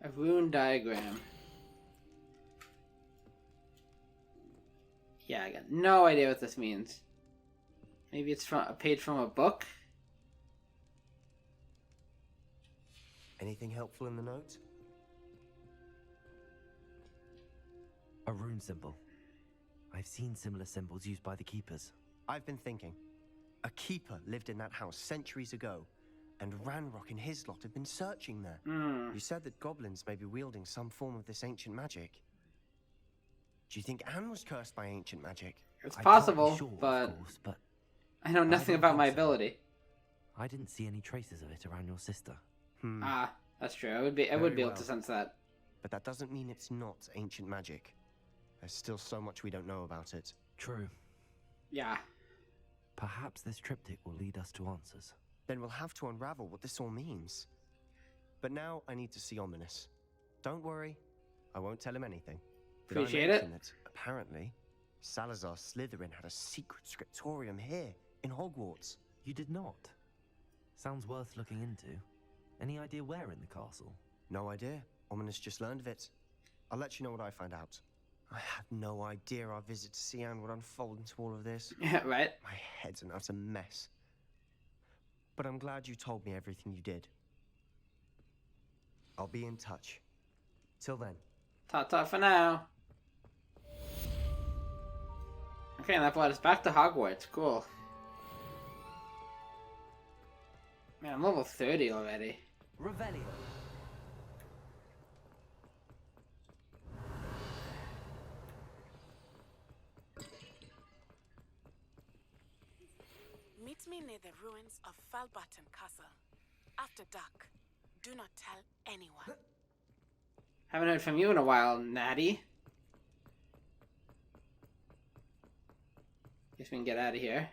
A rune diagram. Yeah, I got no idea what this means. Maybe it's from a page from a book? Anything helpful in the note? A rune symbol. I've seen similar symbols used by the keepers. I've been thinking. A keeper lived in that house centuries ago, and Ranrock and his lot have been searching there. You said that goblins may be wielding some form of this ancient magic. Do you think Anne was cursed by ancient magic? It's I possible, can't be sure, but, of course, but I know nothing don't about think my so. ability. I didn't see any traces of it around your sister. Ah, that's true. I would be Very able well. to sense that. But that doesn't mean it's not ancient magic. There's still so much we don't know about it. True. Yeah. Perhaps this triptych will lead us to answers. Then we'll have to unravel what this all means. But now I need to see Ominous. Don't worry, I won't tell him anything. Did I Appreciate it. mention that apparently, Salazar Slytherin had a secret scriptorium here in Hogwarts. You did not. Sounds worth looking into. Any idea where in the castle? No idea. Ominous just learned of it. I'll let you know what I find out. I had no idea our visit to Cian would unfold into all of this. Yeah, right. My head's an utter mess. But I'm glad you told me everything you did. I'll be in touch. Till then. Ta-ta for now. Okay, and that brought us back to Hogwarts. Cool. Man, I'm level 30 already. Revelio. Meet me near the ruins of Falbaton Castle. After dark. Do not tell anyone. Haven't heard from you in a while, Natty. Guess we can get out of here.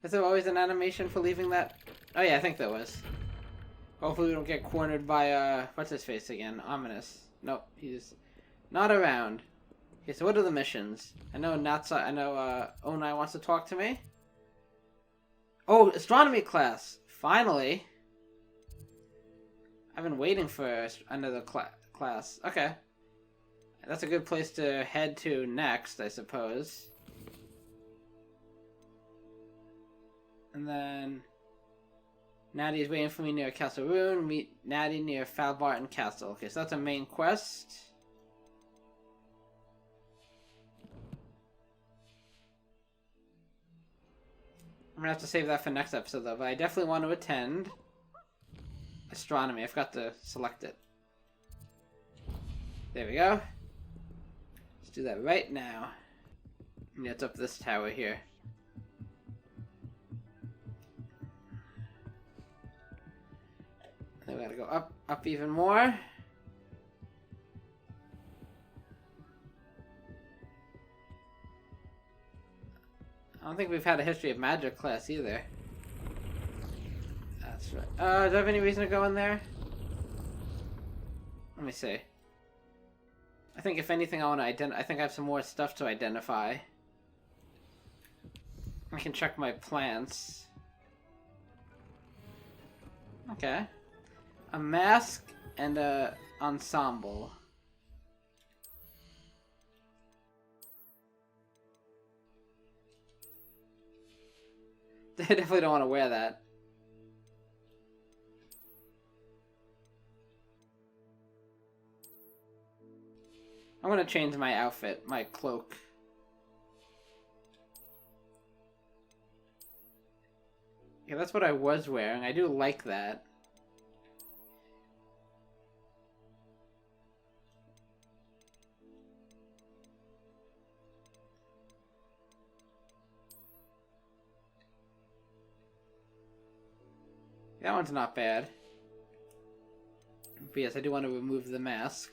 Is there always an animation for leaving that? Oh yeah, I think there was. Hopefully we don't get cornered by, what's his face again? Ominous. Nope, he's not around. Okay, so what are the missions? I know Onai wants to talk to me. Oh, astronomy class! Finally! I've been waiting for another class. Okay. That's a good place to head to next, I suppose. And then Natty's waiting for me near Castle Rune. Meet Natty near Falbarton Castle. Okay, so that's a main quest. I'm gonna have to save that for next episode though, but I definitely want to attend astronomy. I forgot to select it. There we go. Let's do that right now. And it's up this tower here. Then we gotta go up, up even more. I don't think we've had a history of magic class either. That's right. Do I have any reason to go in there? Let me see. I think if anything I want to I think I have some more stuff to identify. I can check my plants. Okay. A mask and a ensemble. I definitely don't want to wear that. I'm gonna change my outfit, my cloak. Yeah, that's what I was wearing. I do like that. That one's not bad. But yes, I do want to remove the mask.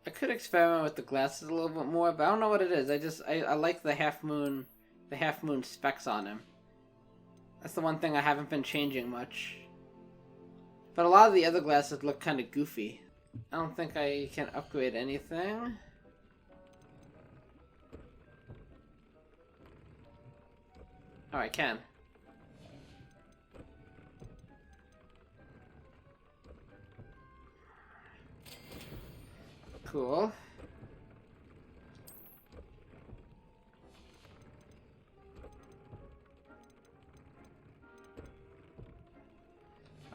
I could experiment with the glasses a little bit more, but I don't know what it is. I like the half moon specs on him. That's the one thing I haven't been changing much. But a lot of the other glasses look kind of goofy. I don't think I can upgrade anything. Oh, I can. Cool.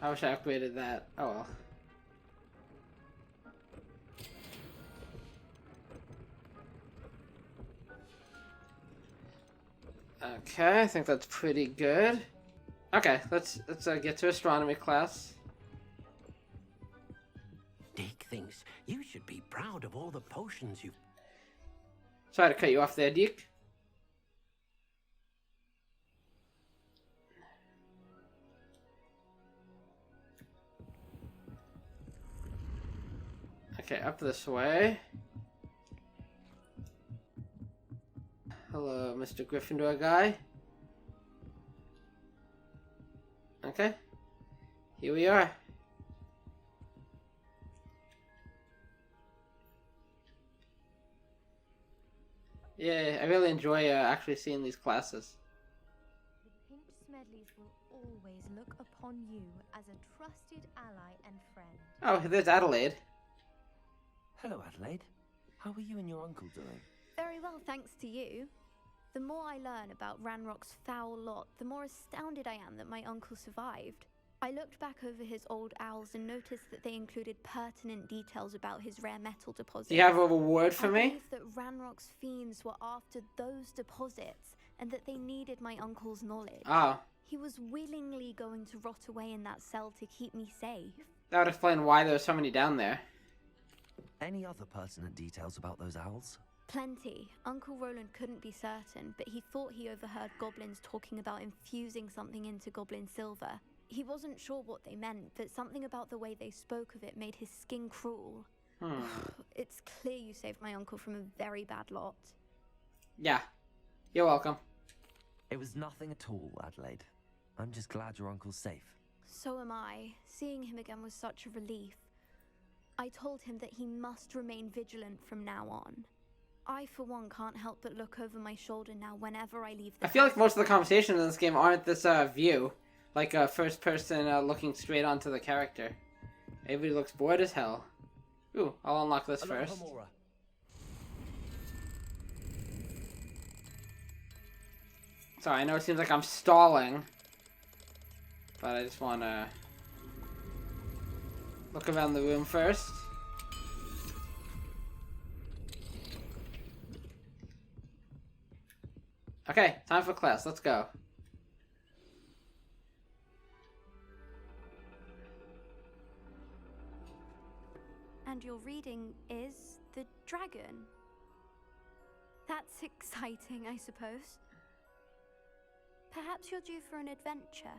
I wish I upgraded that. Oh well. Okay, I think that's pretty good. Okay, let's get to astronomy class. Deke thinks you should be proud of all the potions you've... Sorry to cut you off there, Deke. Okay, up this way. Hello, Mr. Gryffindor guy. Okay. Here we are. Yeah, I really enjoy actually seeing these classes. The Pink Smedleys will always look upon you as a trusted ally and friend. Oh, there's Adelaide. Hello, Adelaide. How are you and your uncle doing? Very well, thanks to you. The more I learn about Ranrock's foul lot, the more astounded I am that my uncle survived. I looked back over his old owls and noticed that they included pertinent details about his rare metal deposits. Do you have a reward for me? I believe that Ranrock's fiends were after those deposits and that they needed my uncle's knowledge. Oh. He was willingly going to rot away in that cell to keep me safe. That would explain why there's so many down there. Any other pertinent details about those owls? Plenty. Uncle Roland couldn't be certain, but he thought he overheard goblins talking about infusing something into goblin silver. He wasn't sure what they meant, but something about the way they spoke of it made his skin crawl. It's clear you saved my uncle from a very bad lot. Yeah. You're welcome. It was nothing at all, Adelaide. I'm just glad your uncle's safe. So am I. Seeing him again was such a relief. I told him that he must remain vigilant from now on. I, for one, can't help but look over my shoulder now whenever I leave the I feel like most of the conversations in this game aren't this view. Like a first person looking straight onto the character. Everybody looks bored as hell. Ooh, I'll unlock this first. Sorry, I know it seems like I'm stalling. But I just want to look around the room first. Okay, time for class. Let's go. you're reading is the dragon. That's exciting, I suppose. Perhaps you're due for an adventure.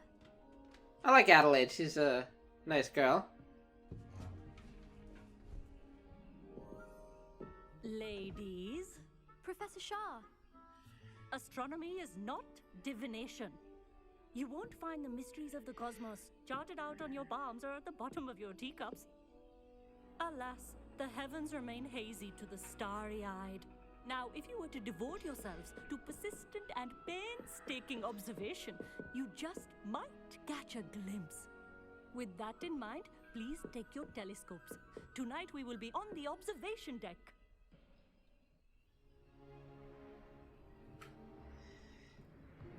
I like Adelaide. She's a nice girl. Ladies, Professor Shah. astronomy is not divination. You won't find the mysteries of the cosmos charted out on your palms or at the bottom of your teacups. Alas, the heavens remain hazy to the starry-eyed. Now, if you were to devote yourselves to persistent and painstaking observation, you just might catch a glimpse. With that in mind, please take your telescopes. Tonight we will be on the observation deck.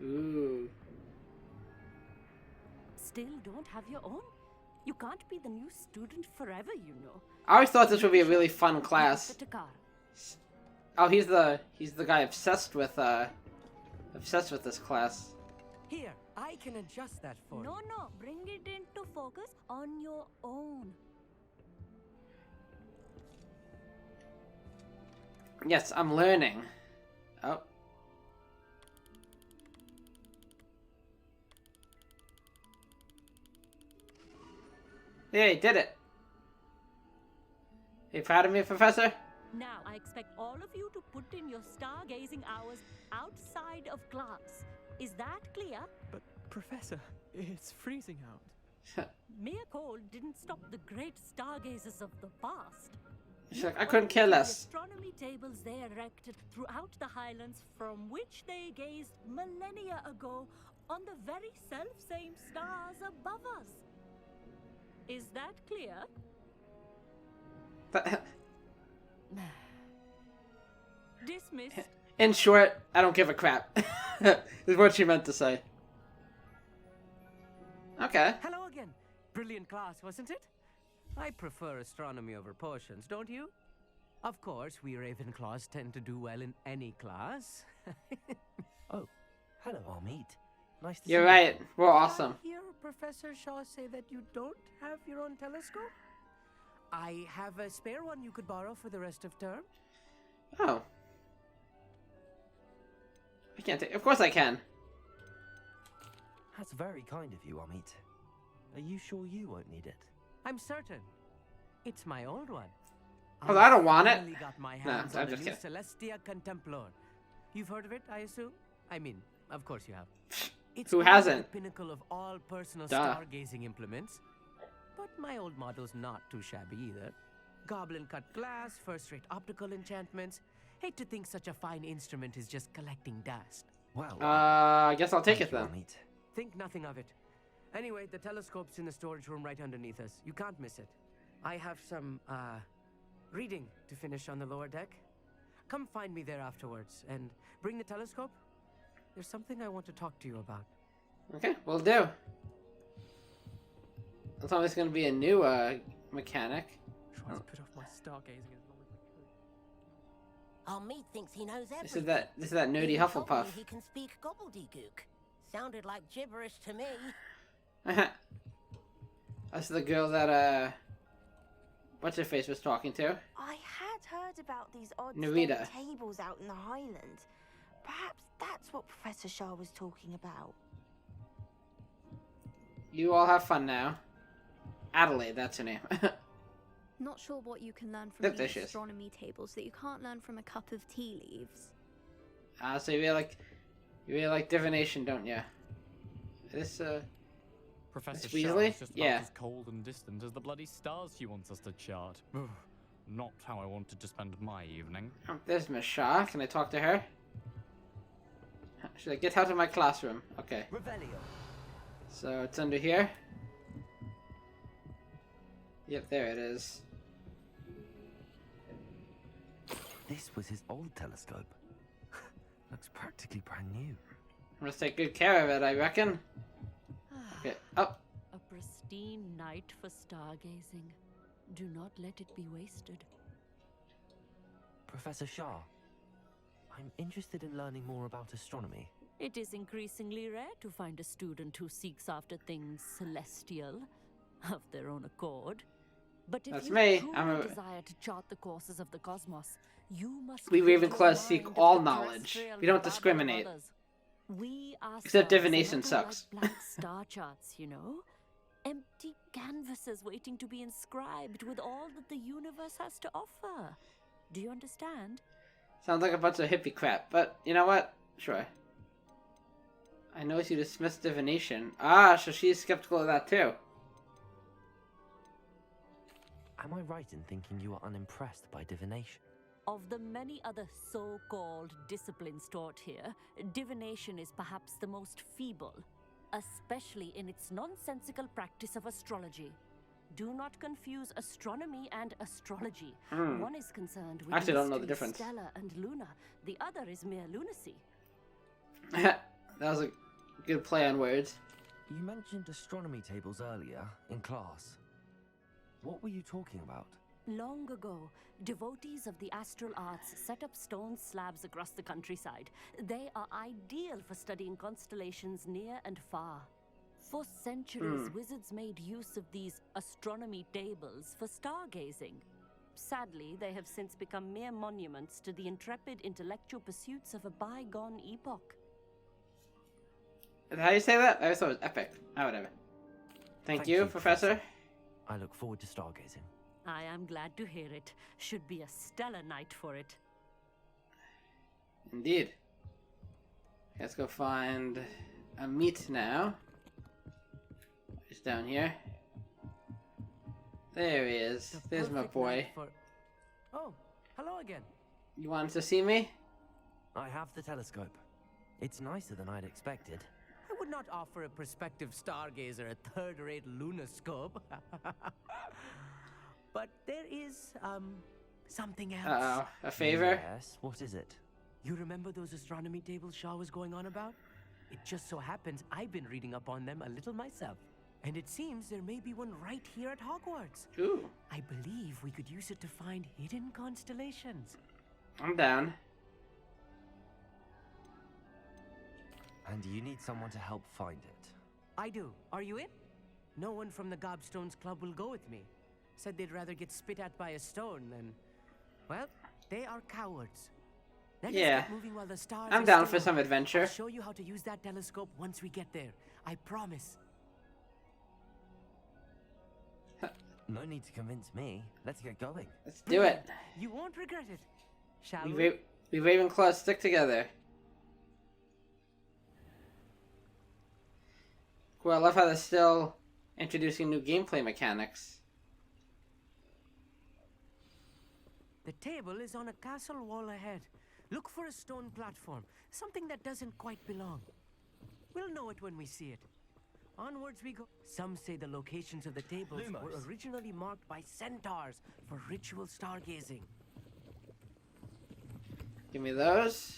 Ooh. Still don't have your own? You can't be the new student forever, you know. I always thought this would be a really fun class. Oh, he's the guy obsessed with this class. Here, I can adjust that for you. No, bring it into focus on your own. Yes, I'm learning. Oh. Yeah, he did it. Are you proud of me, Professor? Now, I expect all of you to put in your stargazing hours outside of class. Is that clear? But, Professor, it's freezing out. Mere cold didn't stop the great stargazers of the past. She's like, I couldn't care less. The astronomy tables they erected throughout the highlands from which they gazed millennia ago on the very self-same stars above us. Is that clear? Dismissed. In short, I don't give a crap. Is what she meant to say. Okay. Hello again. Brilliant class, wasn't it? I prefer astronomy over potions, don't you? Of course, we Ravenclaws tend to do well in any class. Oh, hello, Amit. Nice to You're see right. We're awesome. Did I hear Professor Shaw say that you don't have your own telescope? I have a spare one you could borrow for the rest of term. Oh. I can't take. Of course I can. That's very kind of you, Amit. Are you sure you won't need it? I'm certain. It's my old one. Oh, I don't want it. finally got my No, hands I'm on the just new kidding. Celestia Contemplor. You've heard of it, I assume? I mean, of course you have. It's Who really hasn't? the pinnacle of all personal Duh. stargazing implements. But my old model's not too shabby either. Goblin-cut glass, first-rate optical enchantments. Hate to think such a fine instrument is just collecting dust. Well, I guess I'll take it then. Amit. Think nothing of it. Anyway, the telescope's in the storage room right underneath us. You can't miss it. I have some, reading to finish on the lower deck. Come find me there afterwards, and bring the telescope. There's something I want to talk to you about. Okay, will do. That's always going to be a new mechanic. Try to put off my stargazing as long as I could. Amit thinks he knows everything. This is that nerdy He told Hufflepuff. me he can speak gobbledygook. Sounded like gibberish to me. That's the girl that what's her face was talking to. I had heard about these odd Narita. stone tables out in the Highlands. Perhaps that's what Professor Shah was talking about. You all have fun now. Adelaide, that's her name. Not sure what you can learn from They're these vicious. astronomy tables that you can't learn from a cup of tea leaves. So you really like divination, don't you? This Professor Miss Shah Weasley? is just Yeah. about as cold and distant as the bloody stars she wants us to chart. Ugh, not how I wanted to spend my evening. Oh, there's Miss Shaw. Can I talk to her? Should I get out of my classroom? Okay. Revelio. So it's under here. Yep, there it is. This was his old telescope. Looks practically brand new. Must take good care of it, I reckon. Okay. Oh, A pristine night for stargazing. Do not let it be wasted. Professor Shah, I'm interested in learning more about astronomy. It is increasingly rare to find a student who seeks after things celestial of their own accord. But if That's you me. truly desire to chart the courses of the cosmos, you must We rid your Ravenclaws seek mind of all the knowledge. terrestrial We don't babble of discriminate. others. We Except ourselves are divination not sucks. unlike blank star charts, you know? Empty canvases waiting to be inscribed with all that the universe has to offer. Do you understand? Sounds like a bunch of hippie crap, but you know what? Sure. I notice you dismissed divination. Ah, so she's skeptical of that too. Am I right in thinking you are unimpressed by divination? Of the many other so-called disciplines taught here, divination is perhaps the most feeble, especially in its nonsensical practice of astrology. Do not confuse astronomy and astrology. One is concerned with I actually don't know the mystery, difference. stellar and lunar. The other is mere lunacy. That was a good play on words. You mentioned astronomy tables earlier in class. What were you talking about? Long ago, devotees of the astral arts set up stone slabs across the countryside. They are ideal for studying constellations near and far. For centuries, wizards made use of these astronomy tables for stargazing. Sadly, they have since become mere monuments to the intrepid intellectual pursuits of a bygone epoch. How do you say that? I thought it was epic. Oh, whatever. Thank you, Professor. I look forward to stargazing. I am glad to hear it. Should be a stellar night for it. Indeed. Let's go find a meat now. He's down here. There he is. There's my boy. Oh, hello again. You wanted to see me? I have the telescope. It's nicer than I'd expected. I would not offer a prospective stargazer a third-rate lunoscope. But there is, something else. Uh-oh. A favor? Yes, what is it? You remember those astronomy tables Shaw was going on about? It just so happens I've been reading up on them a little myself. And it seems there may be one right here at Hogwarts. Ooh. I believe we could use it to find hidden constellations. I'm down. And you need someone to help find it. I do. Are you in? No one from the Gobstones Club will go with me. Said they'd rather get spit at by a stone than... Well, they are cowards. Let us get moving while the stars I'm are down still for some out. adventure. I'll show you how to use that telescope once we get there. I promise. No need to convince me. Let's get going. Let's do it. You won't regret it. Shall We Ravenclaws stick together. Cool, I love how they're still introducing new gameplay mechanics. The table is on a castle wall ahead. Look for a stone platform, something that doesn't quite belong. We'll know it when we see it. Onwards we go. Some say the locations of the tables were originally marked by centaurs for ritual stargazing. Give me those.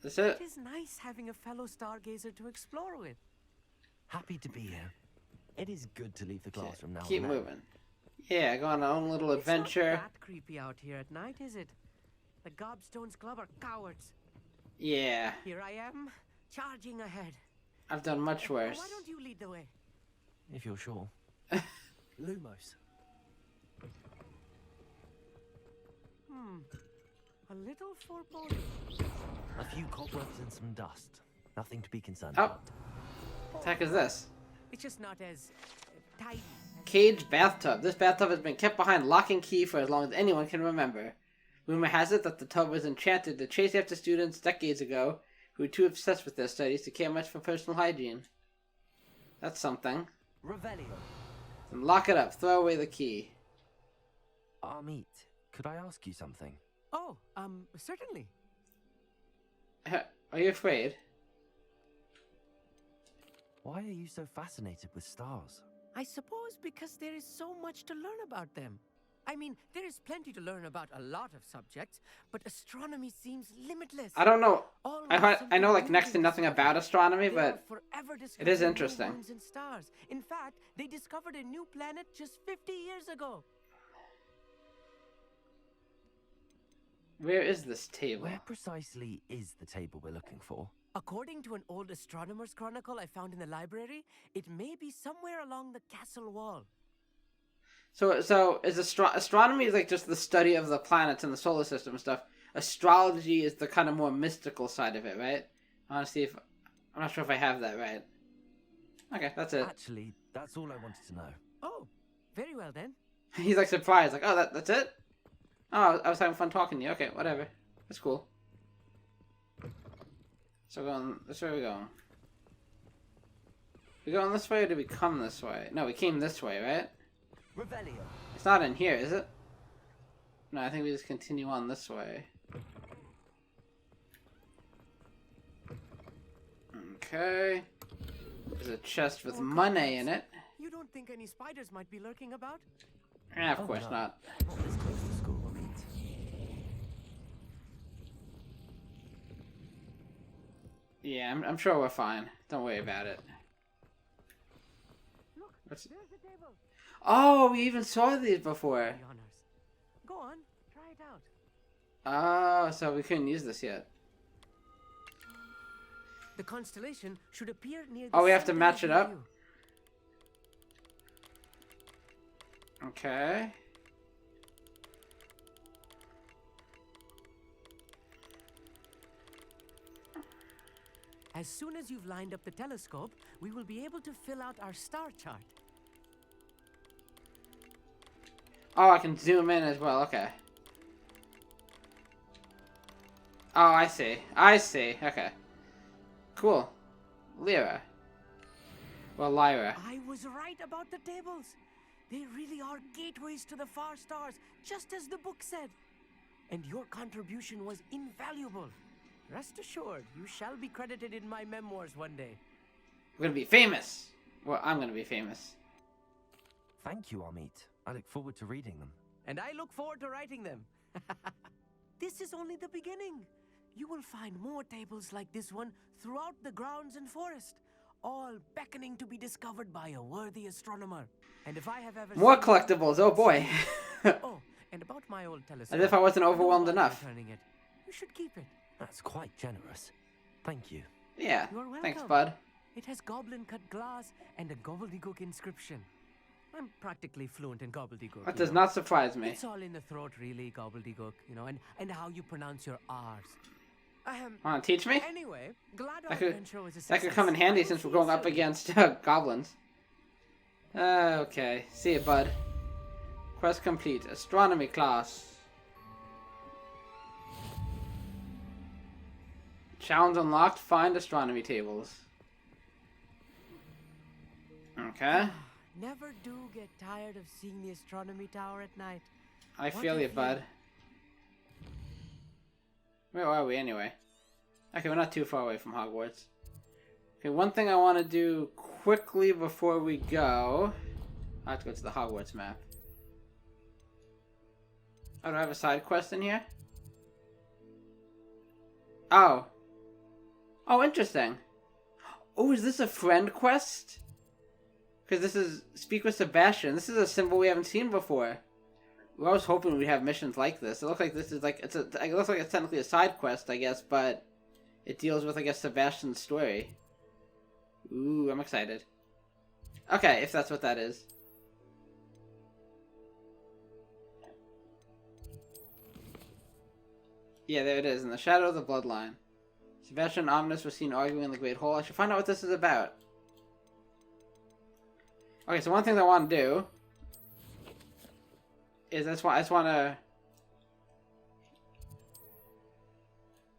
That's it. It is nice having a fellow stargazer to explore with. Happy to be here. It is good to leave the classroom now. Keep moving. Yeah, go on our own little adventure. It's not that creepy out here at night, is it? The Gobstones Club are cowards. Yeah. Here I am, charging ahead. I've done much worse. Why don't you lead the way? If you're sure. Lumos. A little foreboding. A few cobwebs and some dust. Nothing to be concerned Oh. about. What the heck is this? It's just not as tidy. Cage bathtub. This bathtub has been kept behind lock and key for as long as anyone can remember. Rumor has it that the tub was enchanted to chase after students decades ago who were too obsessed with their studies to care much for personal hygiene. That's something. Revelio. Then lock it up. Throw away the key. Amit, could I ask you something? Oh, certainly. Are you afraid? Why are you so fascinated with stars? I suppose because there is so much to learn about them. I mean, there is plenty to learn about a lot of subjects, but astronomy seems limitless. I don't know. Always I know like something next to new nothing discovered. about astronomy, They but are forever it is discovering new interesting. moons and stars. In fact, they discovered a new planet just 50 years ago. Where is this table? Where precisely is the table we're looking for? According to an old astronomer's chronicle I found in the library, it may be somewhere along the castle wall. So is astronomy is like just the study of the planets and the solar system and stuff. Astrology is the kind of more mystical side of it, right? I want to see if I'm not sure if I have that right. Okay, that's it. Actually, that's all I wanted to know. Oh, very well then. He's like surprised, like, oh, that's it? Oh, I was having fun talking to you. Okay, whatever. That's cool. So this way we going. We going this way or did we come this way? No, we came this way, right? Revelio. It's not in here, is it? No, I think we just continue on this way. Okay. There's a chest with money in it. You don't think any spiders might be lurking about? Yeah, of course not. Not this close to school, I mean. Yeah, I'm sure we're fine. Don't worry about it. Look, there's the table. Oh, we even saw these before. Go on, try it out. Oh, so we couldn't use this yet. The constellation should appear near the Oh, we have to center match of it the up? view. Okay. As soon as you've lined up the telescope, we will be able to fill out our star chart. Oh, I can zoom in as well. Okay. Oh, I see. I see. Okay. Cool. Lyra. Well, Lyra. I was right about the tables. They really are gateways to the far stars, just as the book said. And your contribution was invaluable. Rest assured, you shall be credited in my memoirs one day. We're gonna be famous. Well, I'm gonna be famous. Thank you, Amit. I look forward to reading them. And I look forward to writing them. This is only the beginning. You will find more tables like this one throughout the grounds and forest, all beckoning to be discovered by a worthy astronomer. And if I have ever More collectibles. Oh boy. Oh, and about my old telescope. As if I wasn't overwhelmed enough. Returning it. You should keep it. That's quite generous. Thank you. Yeah. You're welcome. Thanks, bud. It has goblin-cut glass and a gobbledygook inscription. I'm practically fluent in gobbledygook. That does not surprise me. It's all in the throat, really, gobbledygook, and how you pronounce your R's. Wanna teach me? Anyway, glad our That could, adventure was a that success. could come in handy since we're going up against goblins. Okay. See you, bud. Quest complete. Astronomy class. Challenge unlocked. Find astronomy tables. Okay. Never do get tired of seeing the astronomy tower at night. I feel you, bud. Where are we anyway? Okay, we're not too far away from Hogwarts. Okay, one thing I want to do quickly before we go... I have to go to the Hogwarts map. Oh, do I have a side quest in here? Oh. Oh, interesting. Oh, is this a friend quest? Because this is Speak with Sebastian. This is a symbol we haven't seen before. I was hoping we'd have missions like this. It looks like this is like it looks like it's technically a side quest, I guess, but it deals with, I guess, Sebastian's story. Ooh, I'm excited. Okay, if that's what that is. Yeah, there it is. In the shadow of the bloodline. Sebastian and Omnis were seen arguing in the Great Hall. I should find out what this is about. Okay, so one thing I want to do is I just want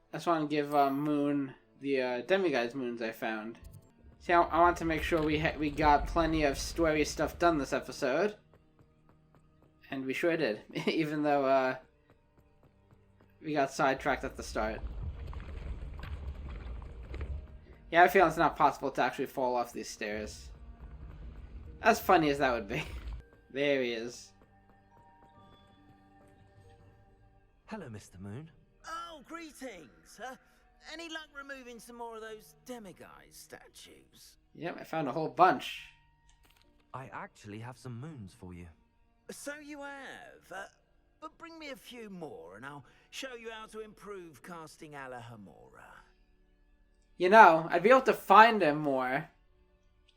to give Moon the demiguise moons I found. See, I want to make sure we got plenty of story stuff done this episode, and we sure did, even though we got sidetracked at the start. Yeah, I feel it's not possible to actually fall off these stairs. As funny as that would be. There he is. Hello, Mr. Moon. Oh, greetings. Any luck removing some more of those demiguise statues? Yep, I found a whole bunch. I actually have some moons for you. So you have. But bring me a few more and I'll show you how to improve casting Alahamora. You know, I'd be able to find him more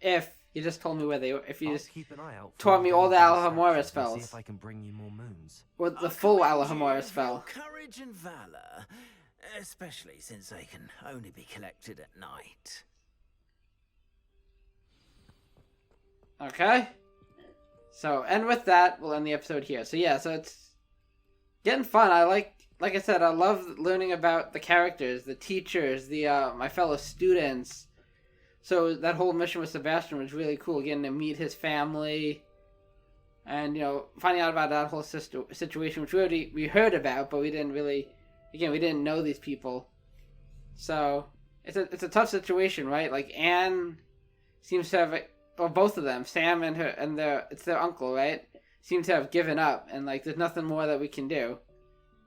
if You just told me where they were. If you I'll just keep an eye out for taught me all the dangerous Alohomora statues and spells. See if I can bring you more moons. Or the full Alohomora spell. Courage and valor, especially since they can only be collected at night. Okay. So, and with that, we'll end the episode here. So yeah, so it's getting fun. Like I said, I love learning about the characters, the teachers, the my fellow students. So that whole mission with Sebastian was really cool, getting to meet his family, and finding out about that whole situation, which we heard about, but we didn't really, we didn't know these people. So it's a tough situation, right? Like Anne seems to have, or both of them, Sam and it's their uncle, right? Seem to have given up, and like there's nothing more that we can do.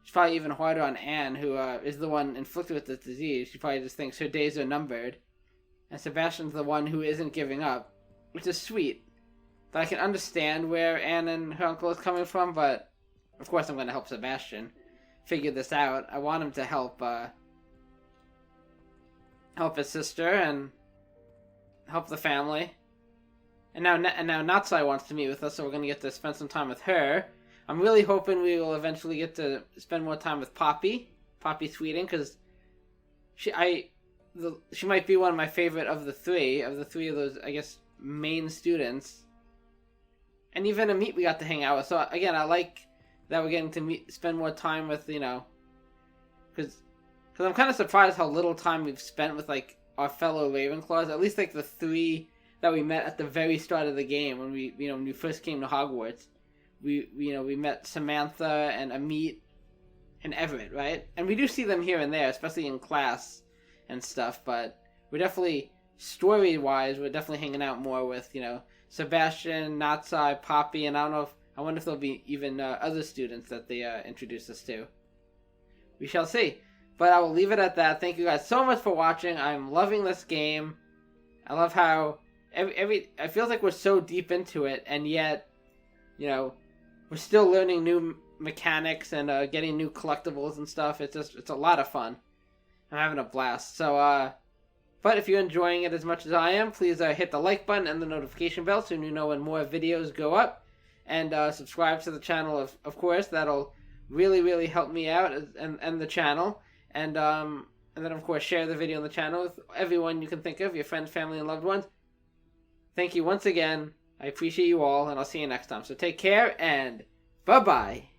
It's probably even harder on Anne, who is the one inflicted with this disease. She probably just thinks her days are numbered. And Sebastian's the one who isn't giving up, which is sweet. But I can understand where Anne and her uncle is coming from, but of course I'm going to help Sebastian figure this out. I want him to help his sister and help the family. And now Natsai wants to meet with us, so we're going to get to spend some time with her. I'm really hoping we will eventually get to spend more time with Poppy Sweeting, because she might be one of my favorite of the three of those, I guess, main students. And even Amit we got to hang out with. So again, I like that we're getting to spend more time with, because I'm kind of surprised how little time we've spent with like our fellow Ravenclaws. At least like the three that we met at the very start of the game when we first came to Hogwarts. We met Samantha and Amit and Everett, right? And we do see them here and there, especially in class and stuff, but we're definitely, story-wise, we're definitely hanging out more with, Sebastian, Natsai, Poppy, and I wonder if there'll be even other students that they introduce us to. We shall see. But I will leave it at that. Thank you guys so much for watching. I'm loving this game. I love how I feel like we're so deep into it, and yet, we're still learning new mechanics and getting new collectibles and stuff. It's a lot of fun. I'm having a blast. So, but if you're enjoying it as much as I am, please hit the like button and the notification bell so you know when more videos go up. And subscribe to the channel, of course. That'll really, really help me out and the channel. And then, of course, share the video on the channel with everyone you can think of, your friends, family, and loved ones. Thank you once again. I appreciate you all, and I'll see you next time. So take care, and bye-bye.